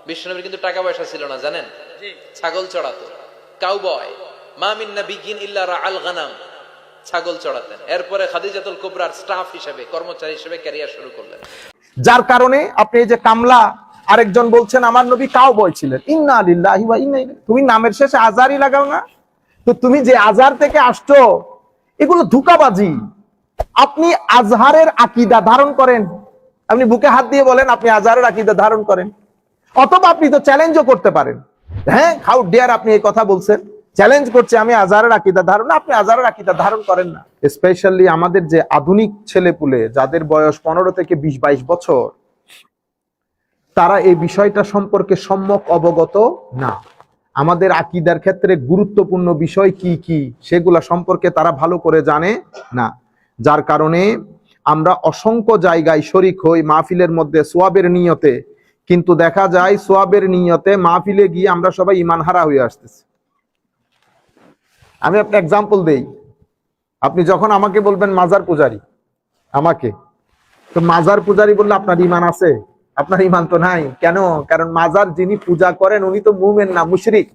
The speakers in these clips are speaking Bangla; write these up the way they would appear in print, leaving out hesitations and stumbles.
বিশ্বনবীর কিন্তু টাকা পয়সা ছিল না জানেন, ছাগল চড়াতো, কাউবয়। মা মিন নাবিয়্যিন ইল্লা রাআল গানাম, ছাগল চড়াতেন। এরপরে খাদিজাতুল কুবরার স্টাফ হিসেবে, কর্মচারী হিসেবে ক্যারিয়ার শুরু করলেন। যার কারণে আপনি এই যে কামলা, আরেকজন বলছেন আমার নবী কাউবয় ছিলেন। ইন্না লিল্লাহি ওয়া ইন্না ইলাইহি। তুমি নামের শেষে আজারই লাগাও না? তো তুমি যে আজহার থেকে আসছো, এগুলো ধোঁকাবাজি। আপনি আজহারের আকীদা ধারণ করেন, আপনি বুকে হাত দিয়ে বলেন আপনি আজহারের আকীদা ধারণ করেন, অথবা আপনি তো চ্যালেঞ্জও করতে পারেন। হ্যাঁ, হাউ ডেয়ার আপনি এই কথা বলছেন, চ্যালেঞ্জ করছে আমি আজহারের আকীদা ধারণ না, আপনি আজহারের আকীদা ধারণ করেন না। স্পেশালি আমাদের যে আধুনিক ছেলেপুলে, যাদের বয়স 15 থেকে 20-22 বছর, তারা এই বিষয়টা সম্পর্কে সম্যক অবগত না। আমাদের আকীদার ক্ষেত্রে গুরুত্বপূর্ণ বিষয় কি কি সেগুলা সম্পর্কে তারা ভালো করে জানে না। যার কারণে আমরা অসংখ্য জায়গায় শরীক হই মাহফিলের মধ্যে সোয়াবের নিয়তে, কিন্তু দেখা যায় সোয়াবের নিয়তে মাহফিলে গিয়ে আমরা সবাই ঈমান হারা হয়ে আসতেছি। আমি একটা এক্সাম্পল দেই। আপনি যখন আমাকে বলবেন মাজার পূজারি, আমাকে তো মাজার পূজারি বললে আপনার ঈমান আছে? আপনার ঈমান তো নাই। কেন? কারণ মাজার যিনি পূজা করেন উনি তো মুমিন না, মুশরিক।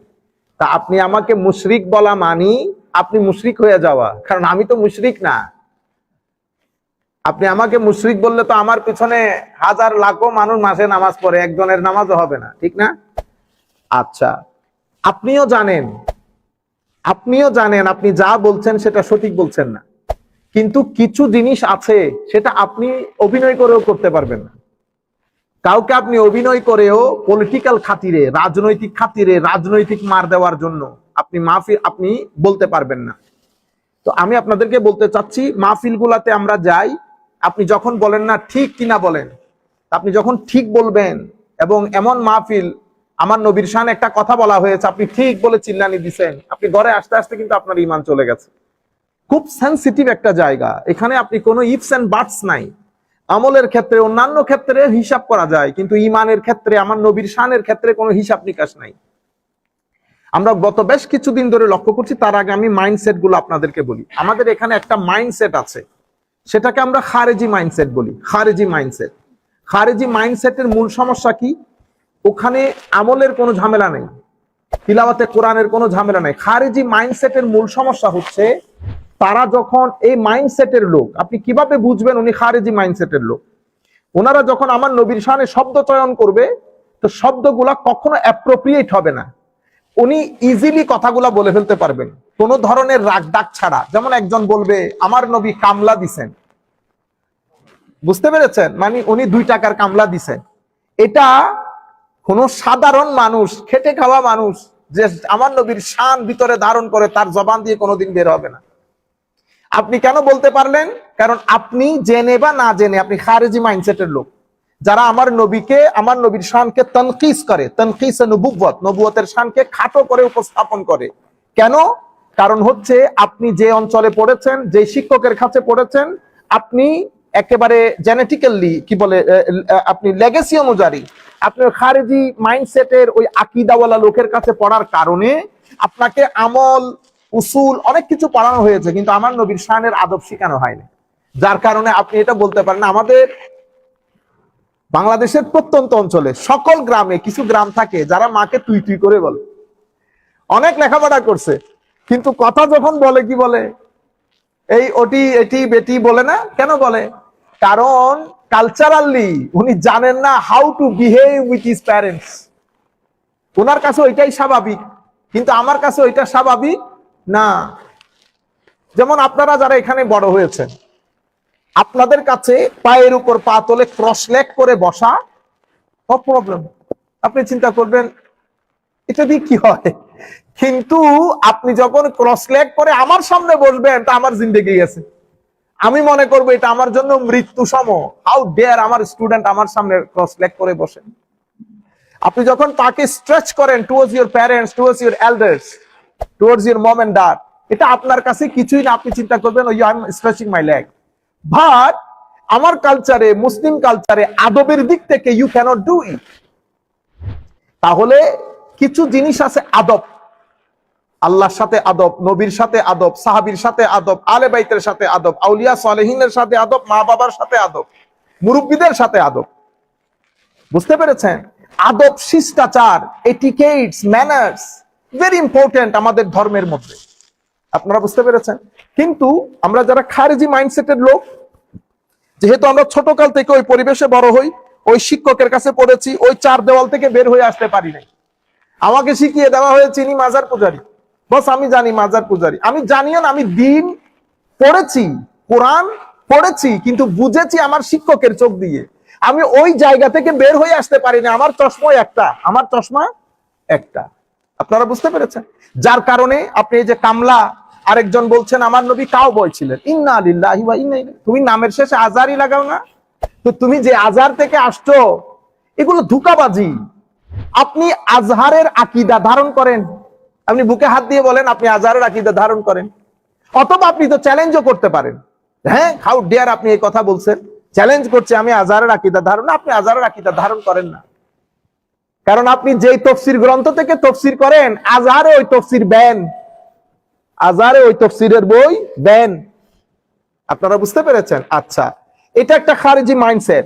তা আপনি আমাকে মুশরিক বলা মানি আপনি মুশরিক হয়ে যাওয়া, কারণ আমি তো মুশরিক না। আপনি আমাকে মুশরিক বললে তো আমার পিছনে হাজার লাখো মানুষ মাসে নামাজ পড়ে, একজনের নামাজও হবে না, ঠিক না? আচ্ছা, আপনিও জানেন আপনি যা বলছেন সেটা সঠিক বলছেন না, কিন্তু কিছু জিনিস আছে সেটা আপনি অভিনয় করেও করতে পারবেন না। কাউকে আপনি অভিনয় করেও পলিটিক্যাল খাতিরে, রাজনৈতিক খাতিরে, রাজনৈতিক মার দেওয়ার জন্য আপনি বলতে পারবেন না। তো আমি আপনাদেরকে বলতে চাচ্ছি, মাহফিল গুলাতে আমরা যাই, আপনি যখন বলেন না ঠিক কিনা বলেন, আপনি যখন ঠিক বলবেন, এবং এমন মাহফিল, আমার নবীর শানে একটা কথা বলা হয়েছে, আপনি ঠিক বলে চিল্লানি দিছেন, আপনি ঘরে আসতে আসতে কিন্তু আপনার ঈমান চলে গেছে। খুব সেনসিটিভ একটা জায়গা, এখানে আপনি কোনো ইফস এন্ড বাটস নাই। আমলের ক্ষেত্রে, অন্যান্য ক্ষেত্রে হিসাব করা যায়, কিন্তু ঈমানের ক্ষেত্রে, আমার নবীর শানের ক্ষেত্রে কোনো হিসাব নিকাশ নাই। আমরা গত বেশ কিছুদিন ধরে লক্ষ্য করছি। তার আগে আমি মাইন্ডসেট গুলো আপনাদেরকে বলি। আমাদের এখানে একটা মাইন্ডসেট আছে, সেটাকে আমরা খারেজি মাইন্ডসেট বলি। খারেজি মাইন্ডসেটের মূল সমস্যা কি? ওখানে আমলের কোনো ঝামেলা নেই, তিলাওয়াতে কোরআনের কোনো ঝামেলা নেই। খারেজি মাইন্ডসেটের মূল সমস্যা হচ্ছে, তারা যখন এই মাইন্ডসেটের লোক, আপনি কিভাবে বুঝবেন উনি খারেজি মাইন্ডসেটের লোক? ওনারা যখন আমার নবীর শানে শব্দ চয়ন করবে, তো শব্দগুলা কখনো অ্যাপ্রোপ্রিয়েট হবে না। উনি ইজিলি কথাগুলা বলে ফেলতে পারবেন কোন ধরনের রাগ ডাক ছাড়া। যেমন একজন বলবে আমার নবী কামলা দিছেন, বুঝতে পেরেছেন? মানে উনি 2 টাকার কামলা দিছেন। এটা কোন সাধারণ মানুষ, খেটে খাওয়া মানুষ যে আমার নবীর শান ভিতরে ধারণ করে, তার জবান দিয়ে কোনোদিন বের হবে না। আপনি কেন বলতে পারলেন? কারণ আপনি জেনে বা না জেনে আপনি খারেজি মাইন্ডসেটের লোক, যারা আমার নবীকে, আমার নবীর শানকে তানকিস করে, তানকিস নবুওয়াত, নবুয়তের শানকে খাটো করে উপস্থাপন করে। কেন? কারণ হচ্ছে আপনি যে অঞ্চলে পড়েছেন, যে শিক্ষকের কাছে পড়েছেন, আপনি একেবারে জেনেটিক্যালি কি বলে, আপনি লেগেসি অনুযায়ী আপনি খারেজি মাইন্ডসেটের ওই আকীদাওয়ালা লোকের কাছে পড়ার কারণে আপনাকে আমল, উসুল অনেক কিছু পড়ানো হয়েছে, কিন্তু আমার নবীর শানের আদব শেখানো হয়নি। যার কারণে আপনি এটা বলতে পারেন। আমাদের বাংলাদেশের প্রত্যন্ত অঞ্চলে সকল গ্রামে কিছু গ্রাম থাকে যারা মাকে তুই তুই করে বলে, অনেক লেখাপড়া করছে, কিন্তু কথা যখন বলে কি বলে, এই ওটি এটি বেটি বলে না। কেন বলে? কারণ কালচারালি উনি জানেন না how to behave with his parents. ওনার কাছে ওইটাই স্বাভাবিক, কিন্তু আমার কাছে ওইটা স্বাভাবিক না। যেমন আপনারা যারা এখানে বড় হয়েছেন, আপনাদের কাছে পায়ের উপর পা তোলে ক্রস লেগ করে বসা নো প্রবলেম, আপনি চিন্তা করবেন এটা দিয়ে কি হয়। কিন্তু আপনি যখন ক্রস লেগ করে আমার সামনে বসবেন, তা আমার জিন্দেগি গেছে, আমি মনে করবো এটা আমার জন্য মৃত্যু সম। হাউ ডেয়ার আমার স্টুডেন্ট আমার সামনে ক্রস লেগ করে বসেন। আপনি যখন তাকে স্ট্রেচ করেন towards your parents, towards your elders, towards your mom and dad, এটা আপনার কাছে কিছুই না। আপনি চিন্তা করবেন ওই I am stretching my leg. But আমার কালচারে, মুসলিম কালচারে আদবের দিক থেকে ইউ ক্যানট ডু ইট। তাহলে কিছু জিনিস আছে আদব, আল্লাহর সাথে আদব, নবীর সাথে আদব, সাহাবীর সাথে আদব, আলে বাইতের সাথে আদব, আউলিয়া সালেহিনের সাথে আদব, মা বাবার সাথে আদব, মুরব্বীদের সাথে আদব। বুঝতে পেরেছেন? আদব শিষ্টাচার, এটিকেটস, ম্যানার্স ভেরি ইম্পর্টেন্ট আমাদের ধর্মের মধ্যে। আপনারা বুঝতে পেরেছেন? কিন্তু আমরা যারা খারেজি মাইন্ডসেটের লোক, যেহেতু আমরা ছোটকাল থেকে ওই পরিবেশে বড় হই, ওই শিক্ষকের কাছে পড়েছি, ওই চার দেওয়াল থেকে বের হয়ে আসতে পারি নাই। আমাকে শিখিয়ে দেওয়া হয়েছে ইনি মাজার পূজারী, বস আমি জানি মাজার পূজারী। আমি জানিও না, আমি দিন পড়েছি, কোরআন পড়েছি, কিন্তু বুঝেছি আমার শিক্ষকের চোখ দিয়ে। আমি ওই জায়গা থেকে বের হয়ে আসতে পারি না। আমার চশমা একটা, আমার চশমা একটা। আপনারা বুঝতে পেরেছেন? যার কারণে আপনি এই যে কামলা, আরেকজন বলছেন আমার নবী কাউবয় ছিলেন, ইন্না লিল্লাহি ওয়া ইন্না ইলাইহি। তুমি নামের শেষে আজারই লাগাও না? তো তুমি যে আজার থেকে আসছো, এগুলো ধোঁকাবাজি। আপনি আজহারের আকীদা ধারণ করেন, আপনি বুকে হাত দিয়ে বলেন আপনি আজহারের আকীদা ধারণ করেন। অথবা আপনি তো চ্যালেঞ্জও করতে পারেন, হ্যাঁ হাউ ডেয়ার আপনি এই কথা বলছেন, চ্যালেঞ্জ করছে আমি আজহারের আকীদা ধারণ না। আপনি আজহারের আকীদা ধারণ করেন না, কারণ আপনি যেই তফসির গ্রন্থ থেকে তফসির করেন, আজহারে ওই তফসির ব্যান, আজহারে ওই তফসিরের বই ব্যান। আপনারা বুঝতে পেরেছেন? আচ্ছা, এটা একটা খারেজি মাইন্ডসেট।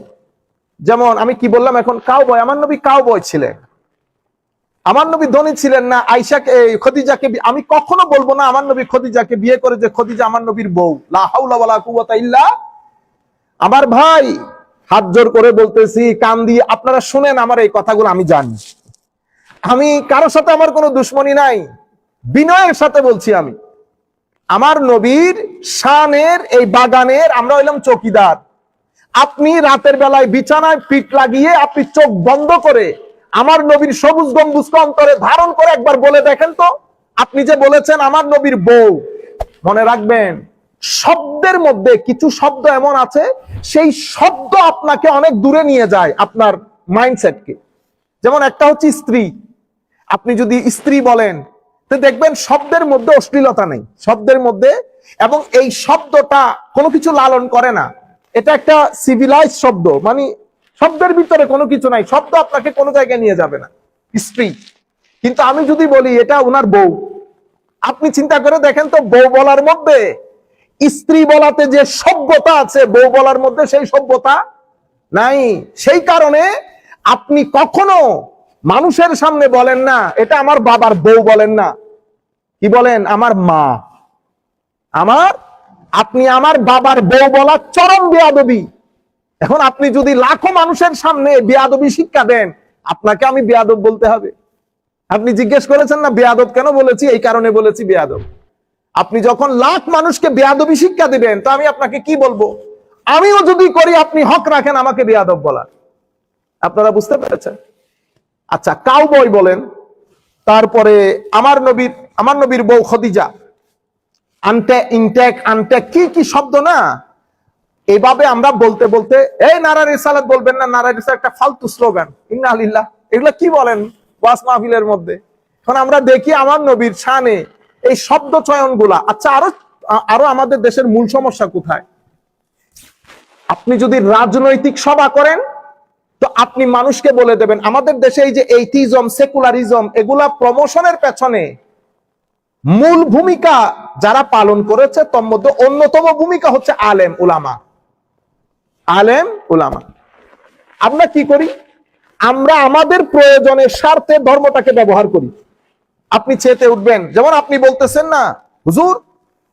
যেমন আমি কি বললাম এখন, কাউবয়, আমার নবী কাউবয় ছিলেন। আমার নবী ধনী ছিলেন না। আয়েশাকে, খদিজাকে আমি কখনো বলবো না আমার নবী খদিজাকে বিয়ে করে যে খদিজা আমার নবীর বউ। লা হাওলা ওয়ালা কুওয়াতা ইল্লা। আমার ভাই হাত জোর করে বলতেছি, কান দিয়ে আপনারা শুনেন আমার এই কথাগুলো। আমি জানি আমি কারোর সাথে আমার কোনো দুশ্মনী নাই, বিনয়ের সাথে বলছি। আমি আমার নবীর শানের এই বাগানের আমরা হইলাম চৌকিদার। আপনি রাতের বেলায় বিছানায় পিঠ লাগিয়ে আপনি চোখ বন্ধ করে আমার নবীর সবুজ গম্বুজকে অন্তরে ধারণ করে একবার বলে দেখেন তো, আপনি যে বলেছেন আমার নবীর বউ। মনে রাখবেন, শব্দের মধ্যে কিছু শব্দ এমন আছে, সেই শব্দ আপনাকে অনেক দূরে নিয়ে যায় আপনার মাইন্ডসেটকে। যেমন একটা হচ্ছে স্ত্রী। আপনি যদি স্ত্রী বলেন, তো দেখবেন শব্দের মধ্যে অশ্লীলতা নেই, শব্দের মধ্যে, এবং এই শব্দটা কোনো কিছু লালন করে না। এটা একটা সিভিলাইজ শব্দ, মানে শব্দের ভিতরে কোনো কিছু নাই, শব্দ আপনাকে কোনো জায়গায় নিয়ে যাবে না, স্ত্রী। কিন্তু আমি যদি বলি এটা ওনার বউ, আপনি চিন্তা করে দেখেন তো, বউ বলার মধ্যে স্ত্রী বলাতে যে সভ্যতা আছে, বউ বলার মধ্যে সেই সভ্যতা নাই। সেই কারণে আপনি কখনো মানুষের সামনে বলেন না এটা আমার বাবার বউ, বলেন না, কি বলেন? আমার মা। আপনি আমার বাবার বউ বলা চরম বেয়াদবি। এখন আপনি যদি লাখো মানুষের সামনে বেয়াদবি শিক্ষা দেন, আপনাকে আমি বেয়াদব বলতে হবে? আপনি জিজ্ঞেস করেছেন না বেয়াদব কেন বলেছি? এই কারণে বলেছি বেয়াদব। আপনি যখন লাখ মানুষকে বেয়াদবি শিক্ষা দিবেন, তো আমি আপনাকে কি বলবো? আমিও যদি করি, আপনি হক রাখেন আমাকে বেয়াদব বলার। আপনারা বুঝতে পেরেছেন? আচ্ছা, কাউবয় বলেন, তারপরে আমার নবীর বউ খদিজা, আনটেক কি কি শব্দ না, এভাবে আমরা বলতে বলতে, এই নারায় রিসালাত বলবেন না, নারায় রিসালাত একটা ফালতু স্লোগান, ইন্না লিল্লাহ, এগুলো কি বলেন ওয়াজ মাহফিলের মধ্যে? এখন আমরা দেখি আমার নবীর শানে এই শব্দ চয়ন গুলা। আচ্ছা, আরো আমাদের দেশের মূল সমস্যা কোথায়? আপনি যদি রাজনৈতিক সভা করেন, তো আপনি মানুষকে বলে দেবেন, আমাদের দেশে এই যে এইথিজম, সেকুলারিজম, এগুলা প্রমোশনের পেছনে মূল ভূমিকা যারা পালন করেছে, তার মধ্যে অন্যতম ভূমিকা হচ্ছে আলেম উলামা। আলেম উলামা। আমরা কি করি? আমরা আমাদের প্রয়োজনের স্বার্থে ধর্মটাকে ব্যবহার করি। আপনি চেতে উঠবেন, যেমন আপনি বলতেছেন না হুজুর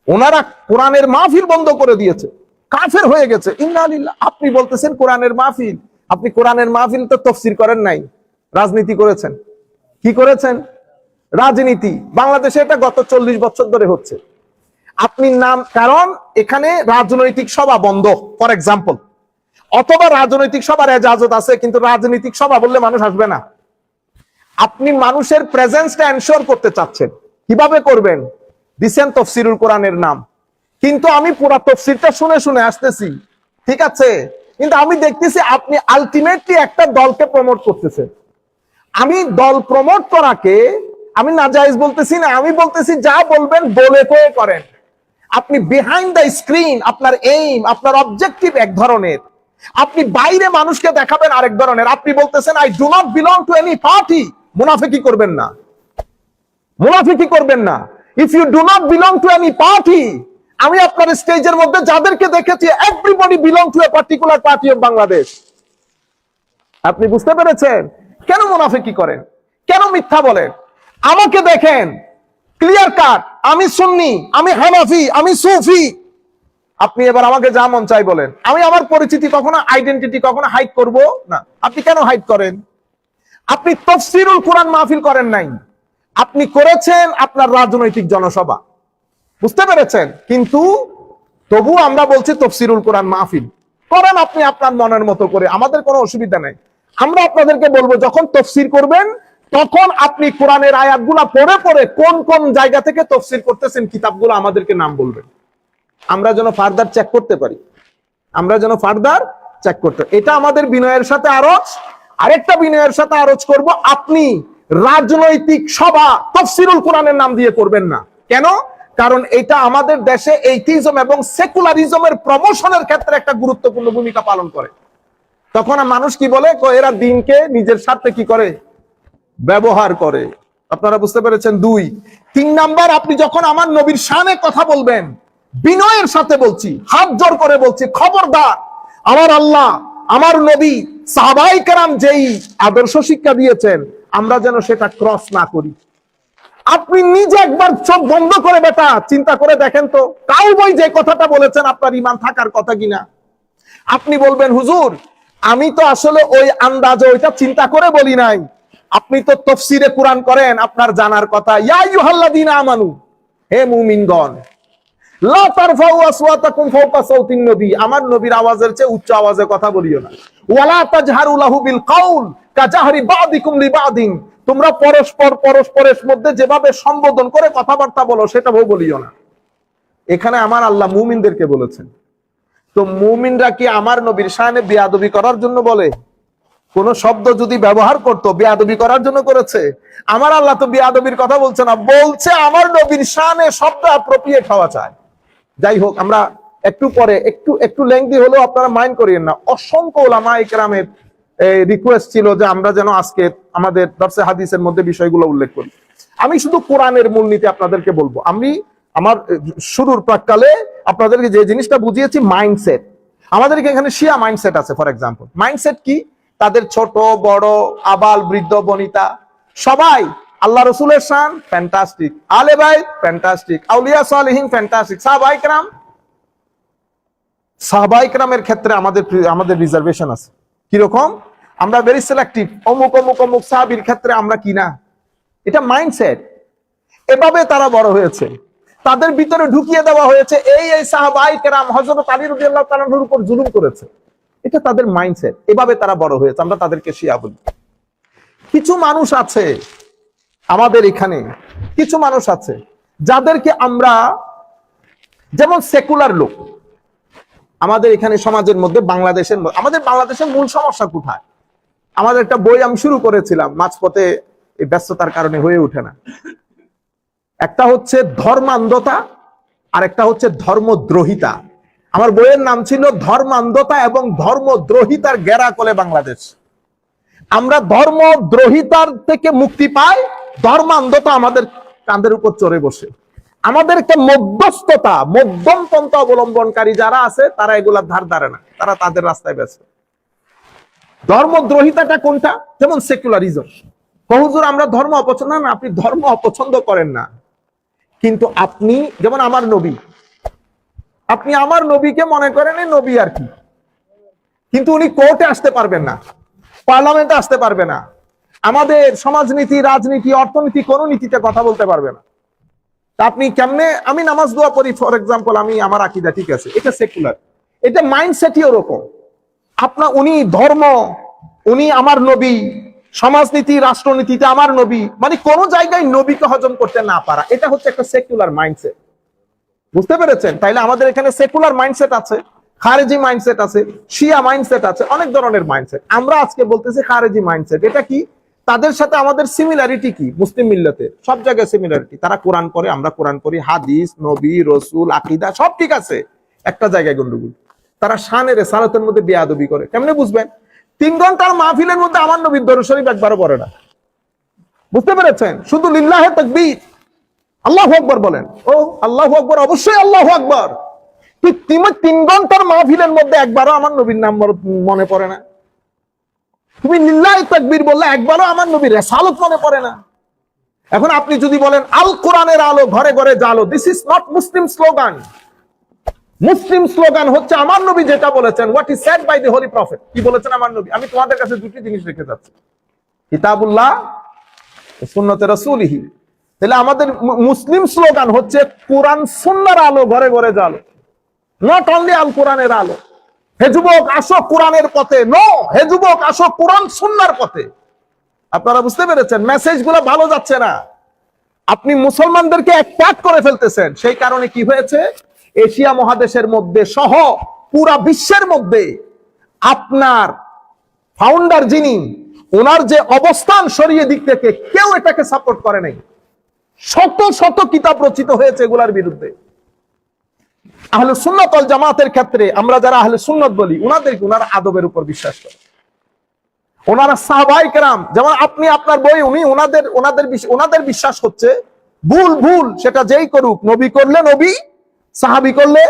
ওনারা কোরআনের মাহফিল বন্ধ করে দিয়েছে, কাফের হয়ে গেছে, ইন্না লিল্লাহ। আপনি বলতেছেন কোরআনের মাহফিল, আপনি কোরআনের মাহফিল তো তাফসীর করেন নাই, রাজনীতি করেছেন। কি করেছেন? রাজনীতি। বাংলাদেশে এটা গত 40 বছর ধরে হচ্ছে। আপনি নাম, কারণ এখানে রাজনৈতিক সভা বন্ধ, ফর এক্সাম্পল, অথবা রাজনৈতিক সভার এজাজত আছে, কিন্তু রাজনৈতিক সভা বললে মানুষ আসবে না। আপনি মানুষের প্রেজেন্সটা এনশিওর করতে চাচ্ছেন, কিভাবে করবেন? দিছেন তাফসীরুল কোরআনের নাম, কিন্তু আমি পুরা তাফসীরটা শুনে শুনে আসতেছি, ঠিক আছে, কিন্তু আমি দেখতেছি আপনি আলটিমেটলি একটা দলকে প্রমোট করতেছেন। আমি দল প্রমোট করাকে আমি নাজায়েজ বলতেছি না, আমি বলতেছি যা বলবেন বলে কয়ে করেন। আপনি বিহাইন্ড দ্য স্ক্রিন আপনার এইম, আপনার অবজেক্টিভ এক ধরনের, আপনি বাইরে মানুষকে দেখাবেন আরেক ধরনের। আপনি বলতেছেন I do not belong to any party, মুনাফিকি করবেন না, মুনাফিকি করবেন না। If you do not belong to any party, আমি আপনার স্টেজের মধ্যে যাদেরকে দেখেছি, everybody belong to a particular party of Bangladesh. আপনি বুঝতে পেরেছেন? কেন মুনাফিকি করেন? কেন মিথ্যা বলেন? আমাকে দেখেন, ক্লিয়ার কাট, আমি সুন্নি, আমি হানাফি, আমি সুফি। আপনি এবার আমাকে যা মন চাই বলেন, আমি আমার পরিচিতি কখনো, আইডেন্টিটি কখনো হাইড করব না। আপনি কেন হাইড করেন? আপনি তাফসীরুল কোরআন মাহফিল করেন নাই, আপনি করেছেন আপনার রাজনৈতিক জনসভা, বুঝতে পেরেছেন? কিন্তু তবু আমরা বলছি তাফসীরুল কোরআন মাহফিল করেন আপনি আপনার মনের মতো করে, আমাদের কোনো অসুবিধা নেই। আমরা আপনাদেরকে বলবো, যখন তাফসীর করবেন তখন আপনি কোরআনের আয়াতগুলা পড়ে পড়ে কোন কোন জায়গা থেকে তাফসীর করতেছেন কিতাবগুলো আমাদেরকে নাম বলবেন, আমরা যেন ফার্দার চেক করতে পারি, আমরা যেন ফার্দার চেক করতে। এটা আমাদের বিনয়ের সাথে আরজ। আরেকটা বিনয়ের সাথে আরজ করব, আপনি রাজনৈতিক সভা তাফসীরুল কোরআনের নাম দিয়ে করবেন না। কেন? কারণ এটা আমাদের দেশে এইথিজম এবং সেকুলারিজমের প্রমোশনের ক্ষেত্রে একটা গুরুত্বপূর্ণ ভূমিকা পালন করে। তখন মানুষ কি বলে, এরা দিনকে নিজের স্বার্থে কি করে, ব্যবহার করে। আপনারা বুঝতে পেরেছেন? 2 3 নাম্বার, আপনি যখন আমার নবীর শানে কথা বলবেন, বিনয়ের সাথে বলছি, হাত জোর করে বলছি, খবরদার আমার আল্লাহ, আমার নবী, সাহাবায়ে কেরাম যেই আদর্শ শিক্ষা দিয়েছেন, আমরা যেন সেটা ক্রস না করি। আপনি নিজে একবার চোখ বন্ধ করে বেটা চিন্তা করে দেখেন তো, কাউবয় যে কথাটা বলেছেন আপনার ঈমান থাকার কথা কিনা। আপনি বলবেন, হুজুর আমি তো আসলে ওই আন্দাজে ওইটা চিন্তা করে বলি নাই। আপনি তো তাফসীরে কোরআন করেন, আপনার জানার কথা, ইয়া আইয়ুহাল্লাযীনা আমানু, হে মুমিনগণ, লা তারফাউ আসওয়াতাকুম ফাওকা সাওতিন নবী, আমার নবীর আওয়াজের চেয়ে উচ্চ আওয়াজে কথা বলিও না। ওয়ালা তাজহারু লাহু বিল কাউল কাজাহরি বাদিকুম লিবাদিন, তোমরা পরস্পরের মধ্যে যেভাবে সম্বোধন করে কথাবার্তা বলো সেটাও বলিও না। এখানে আমার আল্লাহ মুমিনদেরকে বলেছেন। তো মুমিনরা কি আমার নবীর শানে বেয়াদবি করার জন্য বলে? কোন শব্দ যদি ব্যবহার করতো বেয়াদবি করার জন্য করেছে? আমার আল্লাহ তো বেয়াদবির কথা বলছে না, বলছে আমার নবীর শানে শব্দ অ্যাপ্রোপ্রিয়েট হওয়া চাই। যাই হোক, আমরা একটু পরে একটু লেংদি হলেও আপনারা মাইন্ড করিয়েন না। অসংখ্য উলামায়ে কেরামের রিকোয়েস্ট ছিল যে আমরা যেন আজকে আমাদের দরসে হাদিসের মধ্যে বিষয়গুলো উল্লেখ করি। আমি শুধু কোরআনের মূলনীতি আপনাদেরকে বলবো। আমি আমার শুরুর প্রাককালে আপনাদেরকে যে জিনিসটা বুঝিয়েছি, মাইন্ডসেট। আমাদেরকে এখানে শিয়া মাইন্ডসেট আছে। ফর এক্সাম্পল, মাইন্ডসেট কি? তাদের ছোট বড় আবাল বৃদ্ধ বনিতা সবাই আল্লাহ রসুলের শান ফ্যান্টাস্টিক, আলে বাইত ফ্যান্টাস্টিক, আউলিয়া সালেহিন ফ্যান্টাস্টিক, সাহাবায়ে কেরামের ক্ষেত্রে আমাদের রিজার্ভেশন আছে। কিরকম? আমরা ভেরি সিলেক্টিভ, অমুক অমুক অমুক সাহাবীর ক্ষেত্রে আমরা কি না। এটা মাইন্ডসেট। এভাবে তারা বড় হয়েছে, তাদের ভিতরে ঢুকিয়ে দেওয়া হয়েছে এই সাহাবায়ে কেরাম হযরত আলী রাদিয়াল্লাহু তাআলার উপর জুলুম করেছে। এটা তাদের মাইন্ডসেট, এভাবে তারা বড় হয়েছে। আমরা তাদেরকে শিয়া বলি। কিছু মানুষ আছে আমাদের এখানে, কিছু মানুষ আছে যাদেরকে আমরা, যেমন সেকুলার লোক আমাদের এখানে সমাজের মধ্যে, আমাদের বাংলাদেশের মূল সমস্যা কোথায়? আমাদের একটা বই আমি শুরু করেছিলাম, মাঝপথে এই ব্যস্ততার কারণে হয়ে ওঠে না। একটা হচ্ছে ধর্মান্ধতা আর একটা হচ্ছে ধর্মদ্রোহিতা। আমার বইয়ের নাম ছিল ধর্মান্ধতা এবং ধর্মদ্রোহিতার গেরা কলে বাংলাদেশ। আমরা ধর্মদ্রোহিতার থেকে মুক্তি পাই, ধর্মান্ধতা আমাদের কাঁধের উপর চড়ে বসে। আমাদের একটা মধ্যস্থতা, মধ্যম পন্থা অবলম্বনকারী যারা আছে তারা এগুলা ধার ধারে না, তারা তাদের রাস্তায় ব্যস্ত। ধর্মদ্রোহিতাটা কোনটা? যেমন সেকুলারিজম। হুজুর আমরা ধর্ম অপছন্দ না, আপনি ধর্ম অপছন্দ করেন না, কিন্তু আপনি যেমন আমার নবী, আপনি আমার নবীকে মনে করেন এই নবী আর কি, কিন্তু উনি কোর্টে আসতে পারবেন না, পার্লামেন্টে আসতে পারবে না, আমাদের সমাজনীতি, রাজনীতি, অর্থনীতি কোন নীতিতে কথা বলতে পারবে না। আপনি কেমনে? আমি নামাজ দোয়া পড়ি ফর এক্সাম্পল, আমি আমার আকীদা ঠিক আছে, এটা সেকুলার। এটা মাইন্ডসেটই ওরকম। উনি ধর্ম, উনি আমার নবী, সমাজনীতি রাষ্ট্রনীতিতে আমার নবী, মানে কোন জায়গায় নবীকে হজম করতে না পারা, এটা হচ্ছে একটা সেকুলার মাইন্ডসেট। বুঝতে পেরেছেন? তাইলে আমাদের এখানে সেকুলার মাইন্ডসেট আছে, খারেজি মাইন্ডসেট আছে, শিয়া মাইন্ডসেট আছে, অনেক ধরনের মাইন্ডসেট। আমরা আজকে বলতেছি খারেজি মাইন্ডসেট। এটা কি? তাদের সাথে আমাদের সিমিলারিটি কি? মুসলিম মিল্লাতের সব জায়গায় সিমিলারিটি। তারা কোরআন পড়ে, আমরা কোরআন পড়ি, হাদিস, নবী, রসুল, আকীদা সব ঠিক আছে, একটা জায়গায় গন্ডগোল। তারা শানের সালাতের মধ্যে বেয়াদবি করে। কেমনে বুঝবেন? 3 ঘন্টার মাহফিলের মধ্যে আমার নবীর দরুদ শরীফ একবারও পড়ে না। বুঝতে পেরেছেন? শুধু লিল্লাহে তাকবীর, আল্লাহু আকবার বলেন। ও আল্লাহু আকবার, অবশ্যই আল্লাহু আকবার। 3 ঘন্টার মাহফিলের মধ্যে একবারও আমার নবীর নাম মনে পড়ে না। তুমি লিল্লাহি তাকবীর বললে একবারও আমার নবীর রিসালাত মনে পড়ে না। এখন আপনি যদি বলেন আল কোরআনের আলো ঘরে ঘরে জালো, this is not Muslim slogan. Muslim slogan হচ্ছে আমার নবী যেটা বলেছেন, what is said by the holy prophet, কি বলেছেন আমার নবী। আমি তোমাদের কাছে দুটি জিনিস রেখে যাচ্ছি, কিতাবুল্লাহ ও সুন্নতে রাসূলিহি। তাহলে আমাদের মুসলিম স্লোগান হচ্ছে কোরআন সুন্নাহর আলো ঘরে ঘরে জালো, নট অনলি আল কোরআনের আলো। হে যুবক আসো কোরআনের পথে, নো, হে যুবক আসো কোরআন সুন্নাহর পথে। আপনারা বুঝতে পেরেছেন, মেসেজগুলো ভালো যাচ্ছে না, আপনি মুসলমানদেরকে একপাট করে ফেলতেছেন। সেই কারণে কি হয়েছে, এশিয়া মহাদেশের মধ্যে সহ পুরা বিশ্বের মধ্যে আপনার ফাউন্ডার যিনি, ওনার যে অবস্থান শরীয় দিক থেকে কেউ এটাকে সাপোর্ট করে নাই। শত শত কিতাব রচিত হয়েছে এগুলার বিরুদ্ধে। আহলে সুন্নাত ওয়াল জামাতের ক্ষেত্রে আমরা যারা আহলে সুন্নাত বলি, ওনারা আদবের উপর বিশ্বাস করে, ওনারা সাহাবায়ে কেরাম, যেমন আপনি আপনার বই, উনি ওনাদের বিশ্বাস হচ্ছে ভুল সেটা যেই করুক, নবী করলে নবী, সাহাবী করলে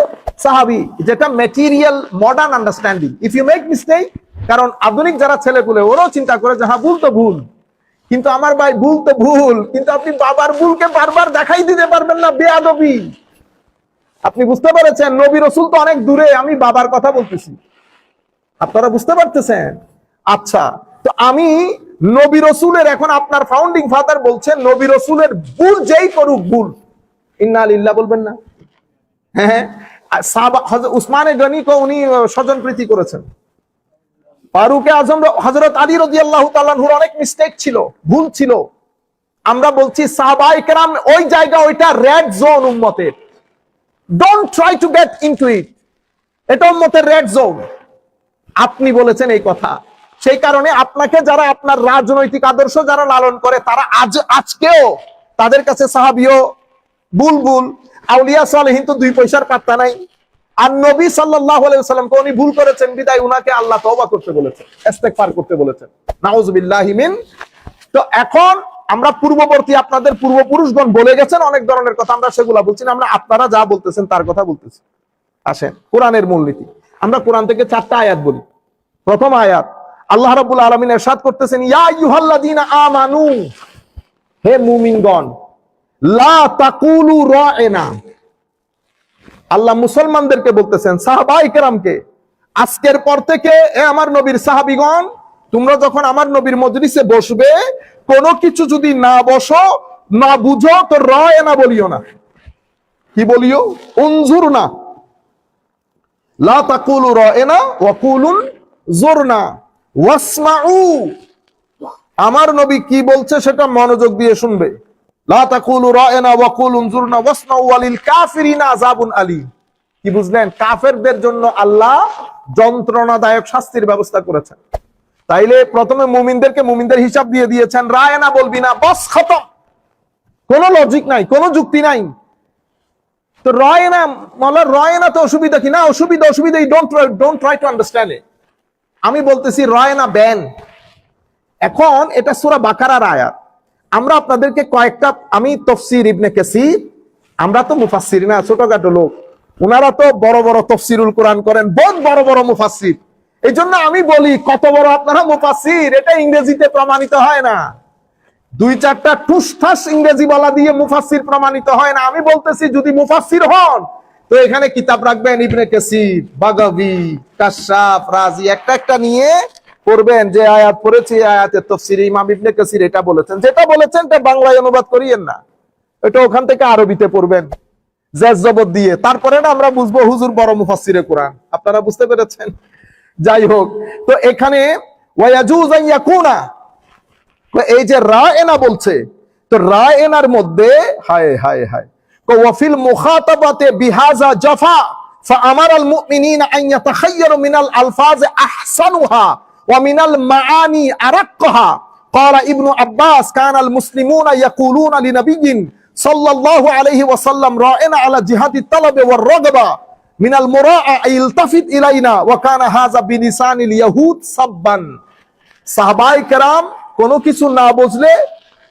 সাহাবী, যেটা material modern understanding. If you make mistake, কারণ আধুনিক যারা ছেলেগুলো ওরাও চিন্তা করে যে হ্যাঁ ভুল তো ভুল, কিন্তু আমার ভাই ভুল তো ভুল, কিন্তু আপনি বাবার ভুলকে বারবার দেখাই দিতে পারবেন না, বেয়াদবি। আপনি বুঝতে পেরেছেন, নবী রাসূল তো অনেক দূরে, আমি বাবার কথা বলতেছি, আপনারা বুঝতে পারতেছেন? আচ্ছা, তো আমি নবী রাসূলের, এখন আপনার ফাউন্ডিং ফাদার বলছেন নবী রাসূলের ভুল যেই করুক ভুল, ইন্না লিল্লাহ বলবেন না? হ্যাঁ, সাহাবা হযরত উসমানে গনি কো উনি স্বজনপ্রীতি করেছেন। ফারুকে আজম হযরত আলী রাদিয়াল্লাহু তাআলা আনহুর অনেক মিস্টেক ছিল, ভুল ছিল। আমরা বলছি সাহাবায়ে কেরাম ওই জায়গা, ওইটা রেড জোন উম্মতের। Don't try to get into ইট, এটা উম্মতের রেড জোন। আপনি বলেছেন এই কথা, সেই কারণে আপনাকে যারা আপনার রাজনৈতিক আদর্শ যারা লালন করে, তারা আজকেও তাদের কাছে সাহাবীও বুলবুল, আউলিয়া সালেহীন তো 2 পয়সার পাত্তা নাই। আর নবী সাল্লাল্লাহু আলাইহি ওয়াসাল্লাম উনি ভুল করেছেন বিদায় উনাকে আল্লাহ তওবা করতে বলেছেন, ইস্তেগফার করতে বলেছেন, নাউযুবিল্লাহি মিন। তো এখন আমরা পূর্ববর্তী আপনাদের পূর্বপুরুষগণ বলে গেছেন অনেক ধরনের কথা, আমরা সেগুলা বলছি না, আমরা আপনারা যা বলতেছেন তার কথা বলতেছি। আসেন কোরআনের মূলনীতি, আমরা কোরআন থেকে 4টা আয়াত বলি। প্রথম আয়াত, আল্লাহ রাব্বুল আলামিন ইরশাদ করতেছেন, ইয়া আইয়ুহাল্লাযীনা আমানু, হে মুমিনগণ, লা তাকুলু রা'না। আল্লাহ মুসলমানদেরকে বলতেছেন, সাহাবায়ে কেরামকে, আজকের পর থেকে এ আমার নবীর সাহাবীগণ, তোমরা যখন আমার নবীর মজলিসে বসবে, কোনো কিছু যদি না বসো, না বুঝো, তো রা'না বলিও না। কি বলিও? উনজুরনা, লা তাকুলু রা'না ওয়া কুলু জুরনা ওয়াসমাউ। আমার নবী কি বলছে সেটা মনোযোগ দিয়ে শুনবে। লা তাকুলু রা'না ওয়া কুলু উনজুরনা ওয়াসমাউ ওয়ালিল কাফিরিনা আযাবুন আলীম। কি বুঝলেন? কাফেরদের জন্য আল্লাহ যন্ত্রণাদায়ক শাস্তির ব্যবস্থা করেছেন। তাইলে প্রথমে মুমিনদেরকে মুমিনদের হিসাব দিয়ে দিয়েছেন, রায়না বলবি না, বস খতম, কোনো লজিক নাই, কোনো যুক্তি নাই। তো রায়না মানে রায়না তো অসুবিধা কি না? অসুবিধা, don't try to understand it. আমি বলতেছি রায়না ব্যান। এখন এটা সূরা বাকারার আয়াত। আমরা আপনাদেরকে কয়েকটা, আমি তাফসীর ইবনে কাসীর, আমরা তো মুফাসসির না, ছোটখাটো লোক, ওনারা তো বড় বড় তাফসীরুল কোরআন করেন, বহুত বড় বড় মুফাসসির। এই জন্য আমি বলি, কত বড় আপনারা মুফাসসির, এটা ইংরেজিতে প্রমাণিত হয় না। 2-4টা টুসঠাস ইংরেজি বলা দিয়ে মুফাসসির প্রমাণিত হয় না। আমি বলতেছি যদি মুফাসসির হন, তো এখানে কিতাব রাখবেন, ইবনে কাসীর, বাগাবী, কাশাফ, রাজি, একটা নিয়ে পড়বেন, যে আয়াত পড়েছি আয়াতের তাফসীরে ইমাম ইবনে কাসীর এটা বলেছেন, যেটা বলেছেন এটা বাংলায় অনুবাদ করিয়েন না, এটা ওখান থেকে আরবিতে পড়বেন জবর দিয়ে, তারপরে না আমরা বুঝবো হুজুর বড় মুফাসসিরে কোরআন। আপনারা বুঝতে পেরেছেন? যাই হোক, তো এখানে ওয়ায়াজুজ আন ইয়াকুনা, এই যে রায়না বলছে, তো রায়নার মধ্যে হায় হায় হায় ওয়াফিল মুখাতাবাতে বিহাজা জাফা ফাআমারাল মুমিনিনা আন ইয়াতাখায়্যারু মিনাল আলফাজ আহসানুহা ওয়া মিনাল মাআনি আরাক্কাহা। ক্বালা ইবনু আব্বাস কানাল মুসলিমুনা ইয়াকুলুনা লিনাবিয়্যিন সাল্লাল্লাহু আলাইহি ওয়াসাল্লাম রায়না আলা জিহাদি তালাবে ওয়ার রাগবা মিনাল মুরাআ ইলতাফিত ইলাইনা ওয়া কানা হাযা বিলিসানিল ইয়াহুদ সাববান। সাহাবায়ে কেরাম কোনো কিছু না বুঝলে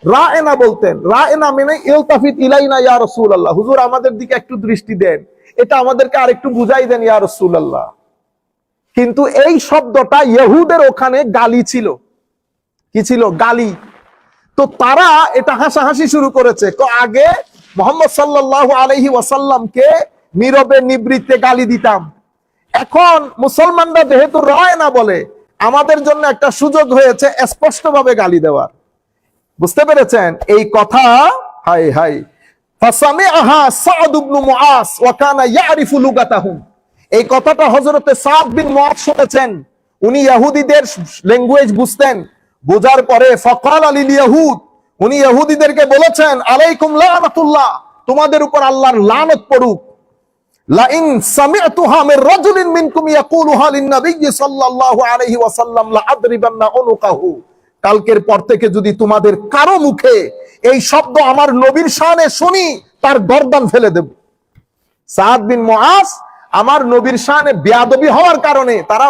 রায়না বলতেন। রায়না মানে ইলতাফিত ইলাইনা ইয়া রাসূলুল্লাহ, হুজুর আমাদের দিকে একটু দৃষ্টি দেন, এটা আমাদেরকে আরেকটু বুঝাই দেন ইয়া রাসূলুল্লাহ। কিন্তু এই শব্দটা ইহুদের ওখানে গালি ছিল, কি ছিল? গালি। তো তারা এটা হাসাহাসি শুরু করেছে। তো আগে মুহাম্মদ সাল্লাল্লাহু আলাইহি ওয়াসাল্লামকে নীরবে নিবৃত্তে গালি দিতাম, এখন মুসলমানরা যেহেতু রয় না বলে, আমাদের জন্য একটা সুযোগ হয়েছে স্পষ্টভাবে গালি দেওয়ার। বুঝতে পেরেছেন এই কথা? হাই হাই। ফাসামিআহা সাদ ইবনে মুআজ ওয়া কানা ইয়ারিফু লুগাতাহুম। এই কথাটা হযরতে সাদ বিন মুআজ শুনেছেন, উনি ইহুদিদের ল্যাঙ্গুয়েজ বুঝতেন। বোঝার পরে ফাকালা লিল ইয়াহুদ, উনি ইহুদিদেরকে বলেছেন, আলাইকুম লানাতুল্লাহ, তোমাদের উপর আল্লাহর লানত পড়ুক। লাইন সামি'তুহা মির রাজুলিন মিনকুম ইয়াকুলুহা লিন-নবী সাল্লাল্লাহু আলাইহি ওয়াসাল্লাম লাআদরিবান্না উনুকাহু। কালকের পর থেকে যদি তোমাদের কারো মুখে এই শব্দ আমার নবীর শানে শুনি, তার গর্দান ফেলে দেব। সাদ বিন মুআজ আমার নবীর শানে বেয়াদবি হওয়ার কারণে তারা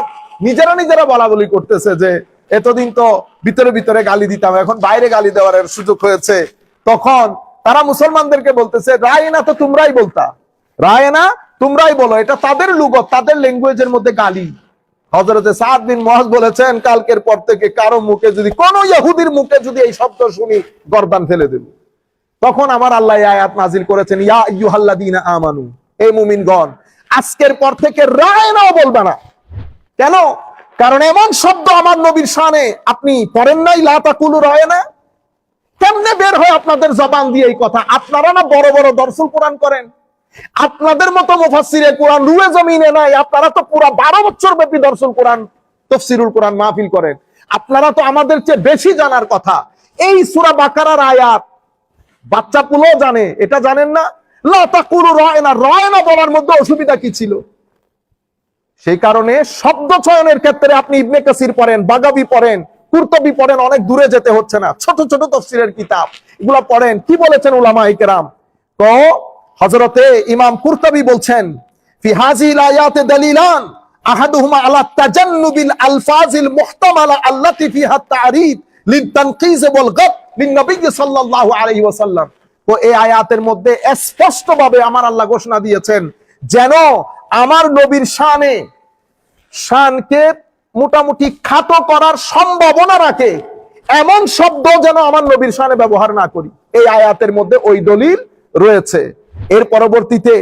নিজেরা বলা বলি করতেছে যে এতদিন তো ভিতরে ভিতরে গালি দিতাম, এখন বাইরে গালি দেওয়ার সুযোগ হয়েছে। তখন তারা মুসলমানদেরকে বলতেছে, রায়না তো তোমরাই বলতা, রায়না তোমরাই বলো, এটা তাদের লুগত, তাদের ল্যাঙ্গুয়েজের মধ্যে গালি। হযরতে সাদ বিন মুআজ বলেছেন, কালকের পর থেকে কারো মুখে যদি, কোন ইহুদির মুখে যদি এই শব্দ শুনি, গর্দান ফেলে দেব। তখন আমার আল্লাহ এই আয়াত নাজিল করেছেন, ইয়া আইয়ুহাল্লাযীনা আমানু, এই মুমিনগণ, আজকের পর থেকে রায়নাও বলবে না। কেন? কারণ এমন শব্দ আমার নবীর শানে আপনি পড়েন নাই, লা তাকুলু রায়না। কেমনে বের হয় আপনাদের জবান দিয়ে এই কথা? আপনারা না বড় বড় দরসুল কোরআন করেন, আপনাদের মতো মুফাসসিরে কোরআন রুয়ে জমিনে নাই। আপনারা তো পুরা 12 বছর ব্যাপী দরসুল কোরআন, তাফসীরুল কোরআন মাহফিল করেন, আপনারা তো আমাদের চেয়ে বেশি জানার কথা। এই সূরা বাকারার আয়াত বাচ্চা পুলো জানে, এটা জানেন না? লা তাকুলু রায়না, রায়না বলার মধ্যে অসুবিধা কি ছিল? সেই কারণে শব্দ চয়নের ক্ষেত্রে আপনি ইবনে কাসির পড়েন, বাগাবী পড়েন, কুরতুবী পড়েন, অনেক দূরে যেতে হচ্ছে না। ছোট ছোট তাফসীরের কিতাব এগুলা পড়েন, কি বলেছেন উলামায়ে কেরাম। তো হযরতে ইমাম কুরতুবী বলছেন, ফি হাযিল আয়াতে দালিলান আহাদুহুমা আলা তাজান্নুবিল আলফাজিল মুহতামালা আল্লাতী ফিহা তা'রিদ লিতানকিজ ওয়াল গাদ লিন-নবী সাল্লাল্লাহু আলাইহি ওয়াসাল্লাম। তো এই আয়াতের মধ্যে স্পষ্টভাবে আমার আল্লাহ ঘোষণা দিয়েছেন, যেন আমার নবীর শানকে মোটামুটি খাটো করার সম্ভাবনা রাখে এমন শব্দ যেন আমার নবীর শানে ব্যবহার না করি। এই আয়াতের মধ্যে ওই দলিল রয়েছে। এর পরবর্তীতে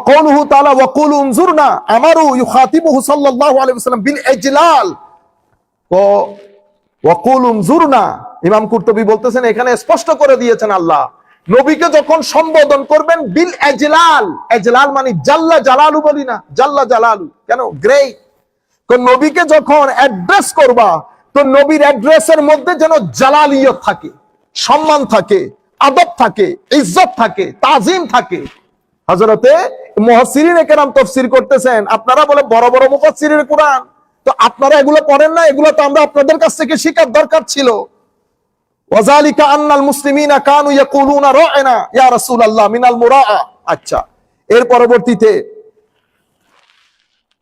কওলুহু তাআলা ওয়াকুলু উনজুরনা, আমারু ইউখাতিবুহু সাল্লাল্লাহু আলাইহি ওয়াসাল্লাম বিল ইজলাল। ওয়াকুলু উনজুরনা, ইমাম কুরতুবী বলতেছেন এখানে স্পষ্ট করে দিয়েছেন আল্লাহ নবীকে যখন সম্বোধন করবেন বিল ইজলাল, ইজলাল মানে জাল্লা জালালু, বলি না জাল্লা জালালু, কেন গ্রেট। কোন নবীকে যখন অ্যাড্রেস করবা, তো নবীর অ্যাড্রেসের মধ্যে যেন জালালিয়ত থাকে, সম্মান থাকে, আদব থাকে, ইজ্জত থাকে, তাজিম থাকে। হযরতে মুফাসসিরিনে কেরাম তাফসীর করতেছেন, আপনারা বলে বড় বড় মুফাসসিরের কোরআন, তো আপনারা এগুলো পড়েন না? এগুলো তো আমরা আপনাদের কাছ থেকে শেখার দরকার ছিল। ওয়াযালিকা আন্নাল মুসলিমিনা কানু ইয়াকুলুনা রা'না ইয়া রাসূলুল্লাহ মিনাল মুরাআ। আচ্ছা, এর পরবর্তীতে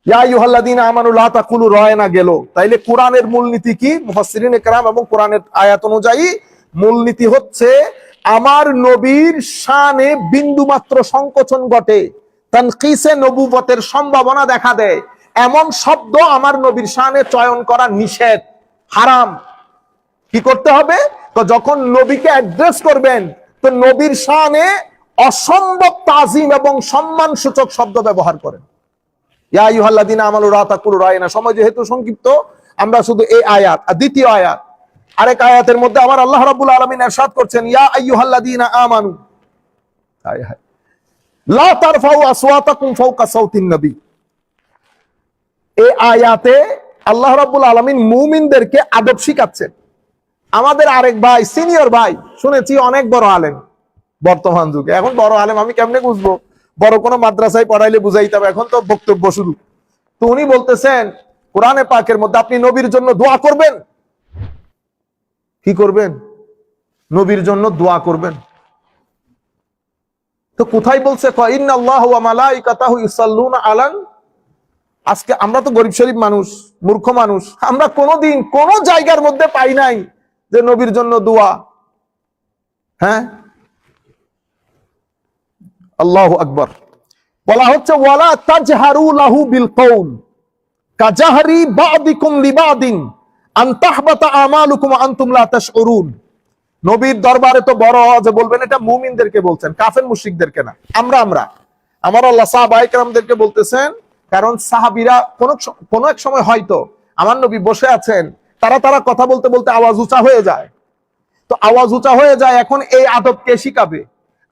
ইয়া আইয়ুহাল্লাযীনা আমানু লা তাকুলু রা'না গেল। তাইলে কোরআনের মূলনীতি কি? মুফাসসিরিনে কেরাম এবং কোরআনের আয়াত অনুযায়ী মূলনীতি হচ্ছে, আমার নবীর শানে বিন্দুমাত্র সংকোচন ঘটে, তানকিসে নবুবতের সম্ভাবনা দেখা দেয়, এমন শব্দ আমার নবীর শানে চয়ন করা নিষেধ, হারাম। কি করতে হবে? তো যখন নবীকে অ্যাড্রেস করবেন, তো নবীর শানে অসম্ভব তাজিম এবং সম্মান সূচক শব্দ ব্যবহার করেন। ইয়া আইয়ুহাল্লাযীনা আমানু লা তাকুলু রা'না। সময় যেহেতু সংক্ষিপ্ত, আমরা শুধু এই আয়াত আর দ্বিতীয় আয়াত, আরেক আয়াতের মধ্যে আমার আল্লাহ রাব্বুল আলামিন ইরশাদ করছেন, ইয়া আইয়ুহাল্লাযীনা আমানু লা তারফাউ আসওয়াতাকুম ফাওকা সাওতিন নবী। এই আয়াতে আল্লাহ রাব্বুল আলামিন মুমিনদেরকে আদব শিখাচ্ছেন। আমাদের আরেক ভাই, সিনিয়র ভাই, শুনেছি অনেক বড় আলেম বর্তমান যুগে। এখন বড় আলেম আমি কেমনে বুঝবো? বড় কোনো মাদ্রাসায় পড়াইলে বুঝাইতে হবে, এখন তো বক্তব্য শুরু। তো উনি বলতেছেন, কোরআনে পাকের মধ্যে আপনি নবীর জন্য দোয়া করবেন। কি করবেন? নবীর জন্য দোয়া করবেন। তো কোথায় বলছে? ইন্নাল্লাহু ওয়া মালাইকাতাহু ইউসাল্লুনা আলান। আজকে আমরা তো গরিব শরীফ মানুষ, মূর্খ মানুষ, আমরা কোনোদিন কোন জায়গার মধ্যে পাই নাই যে নবীর জন্য দোয়া। হ্যাঁ, আল্লাহু আকবার। বলা হচ্ছে ওয়ালা তাজহারু লাহু বিল কওল কাজাহরি বাদিকুম লিবাদিন আন তাহবাতা আমালুকুম ওয়া আনতুম লা তাশউরুন। নবীর দরবারে তো বড় আওয়াজে বলবেন, এটা মুমিনদেরকে বলছেন, কাফের মুশরিকদেরকে না। আমার আল্লাহ সাহাবায়ে কেরামদেরকে বলতেছেন, কারণ সাহাবীরা কোন এক সময় হয়তো আমার নবী বসে আছেন, তারা কথা বলতে বলতে আওয়াজ উঁচা হয়ে যায়। তো আওয়াজ উঁচা হয়ে যায়, এখন এই আদব কে শিখাবে?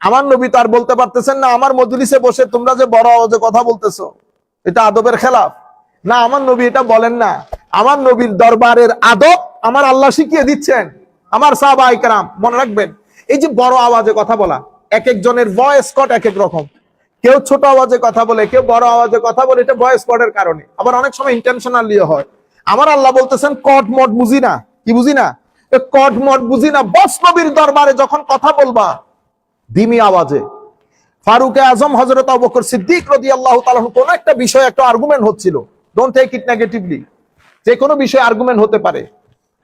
আমার নবী তো আর বলতে পারতেছেন না, আমার মজলিসে বসে তোমরা যে বড় আওয়াজে কথা বলতেছো এটা আদবের খেলাফ না। আমার নবী এটা বলেন না। আমার নবীর দরবারের আদব আমার আল্লাহ শিখিয়ে দিচ্ছেন। আমার সাহাবায়ে কেরাম মনে রাখবেন, এই যে বড় আওয়াজে কথা বলা, এক একজনের ভয়েস কট এক এক রকম। কেউ ছোট আওয়াজে কথা বলে, কেউ বড় আওয়াজে কথা বলে, এটা ভয়েস কটের কারণে। আবার অনেক সময় ইন্টেনশনালিও হয়। আমার আল্লাহ বলতেছেন কট মট বুঝি না। কি বুঝি না? কট মট বুঝি না। বস নবীর দরবারে যখন কথা বলবা ধিমি আওয়াজে। ফারুক আজম হযরত আবু বকর সিদ্দিক রাদিয়াল্লাহু তাআলা কোন একটা বিষয়ে একটা আর্গুমেন্ট হচ্ছিল, ডোন্ট টেক ইট নেগেটিভলি, যে কোনো বিষয়ে আর্গুমেন্ট হতে পারে,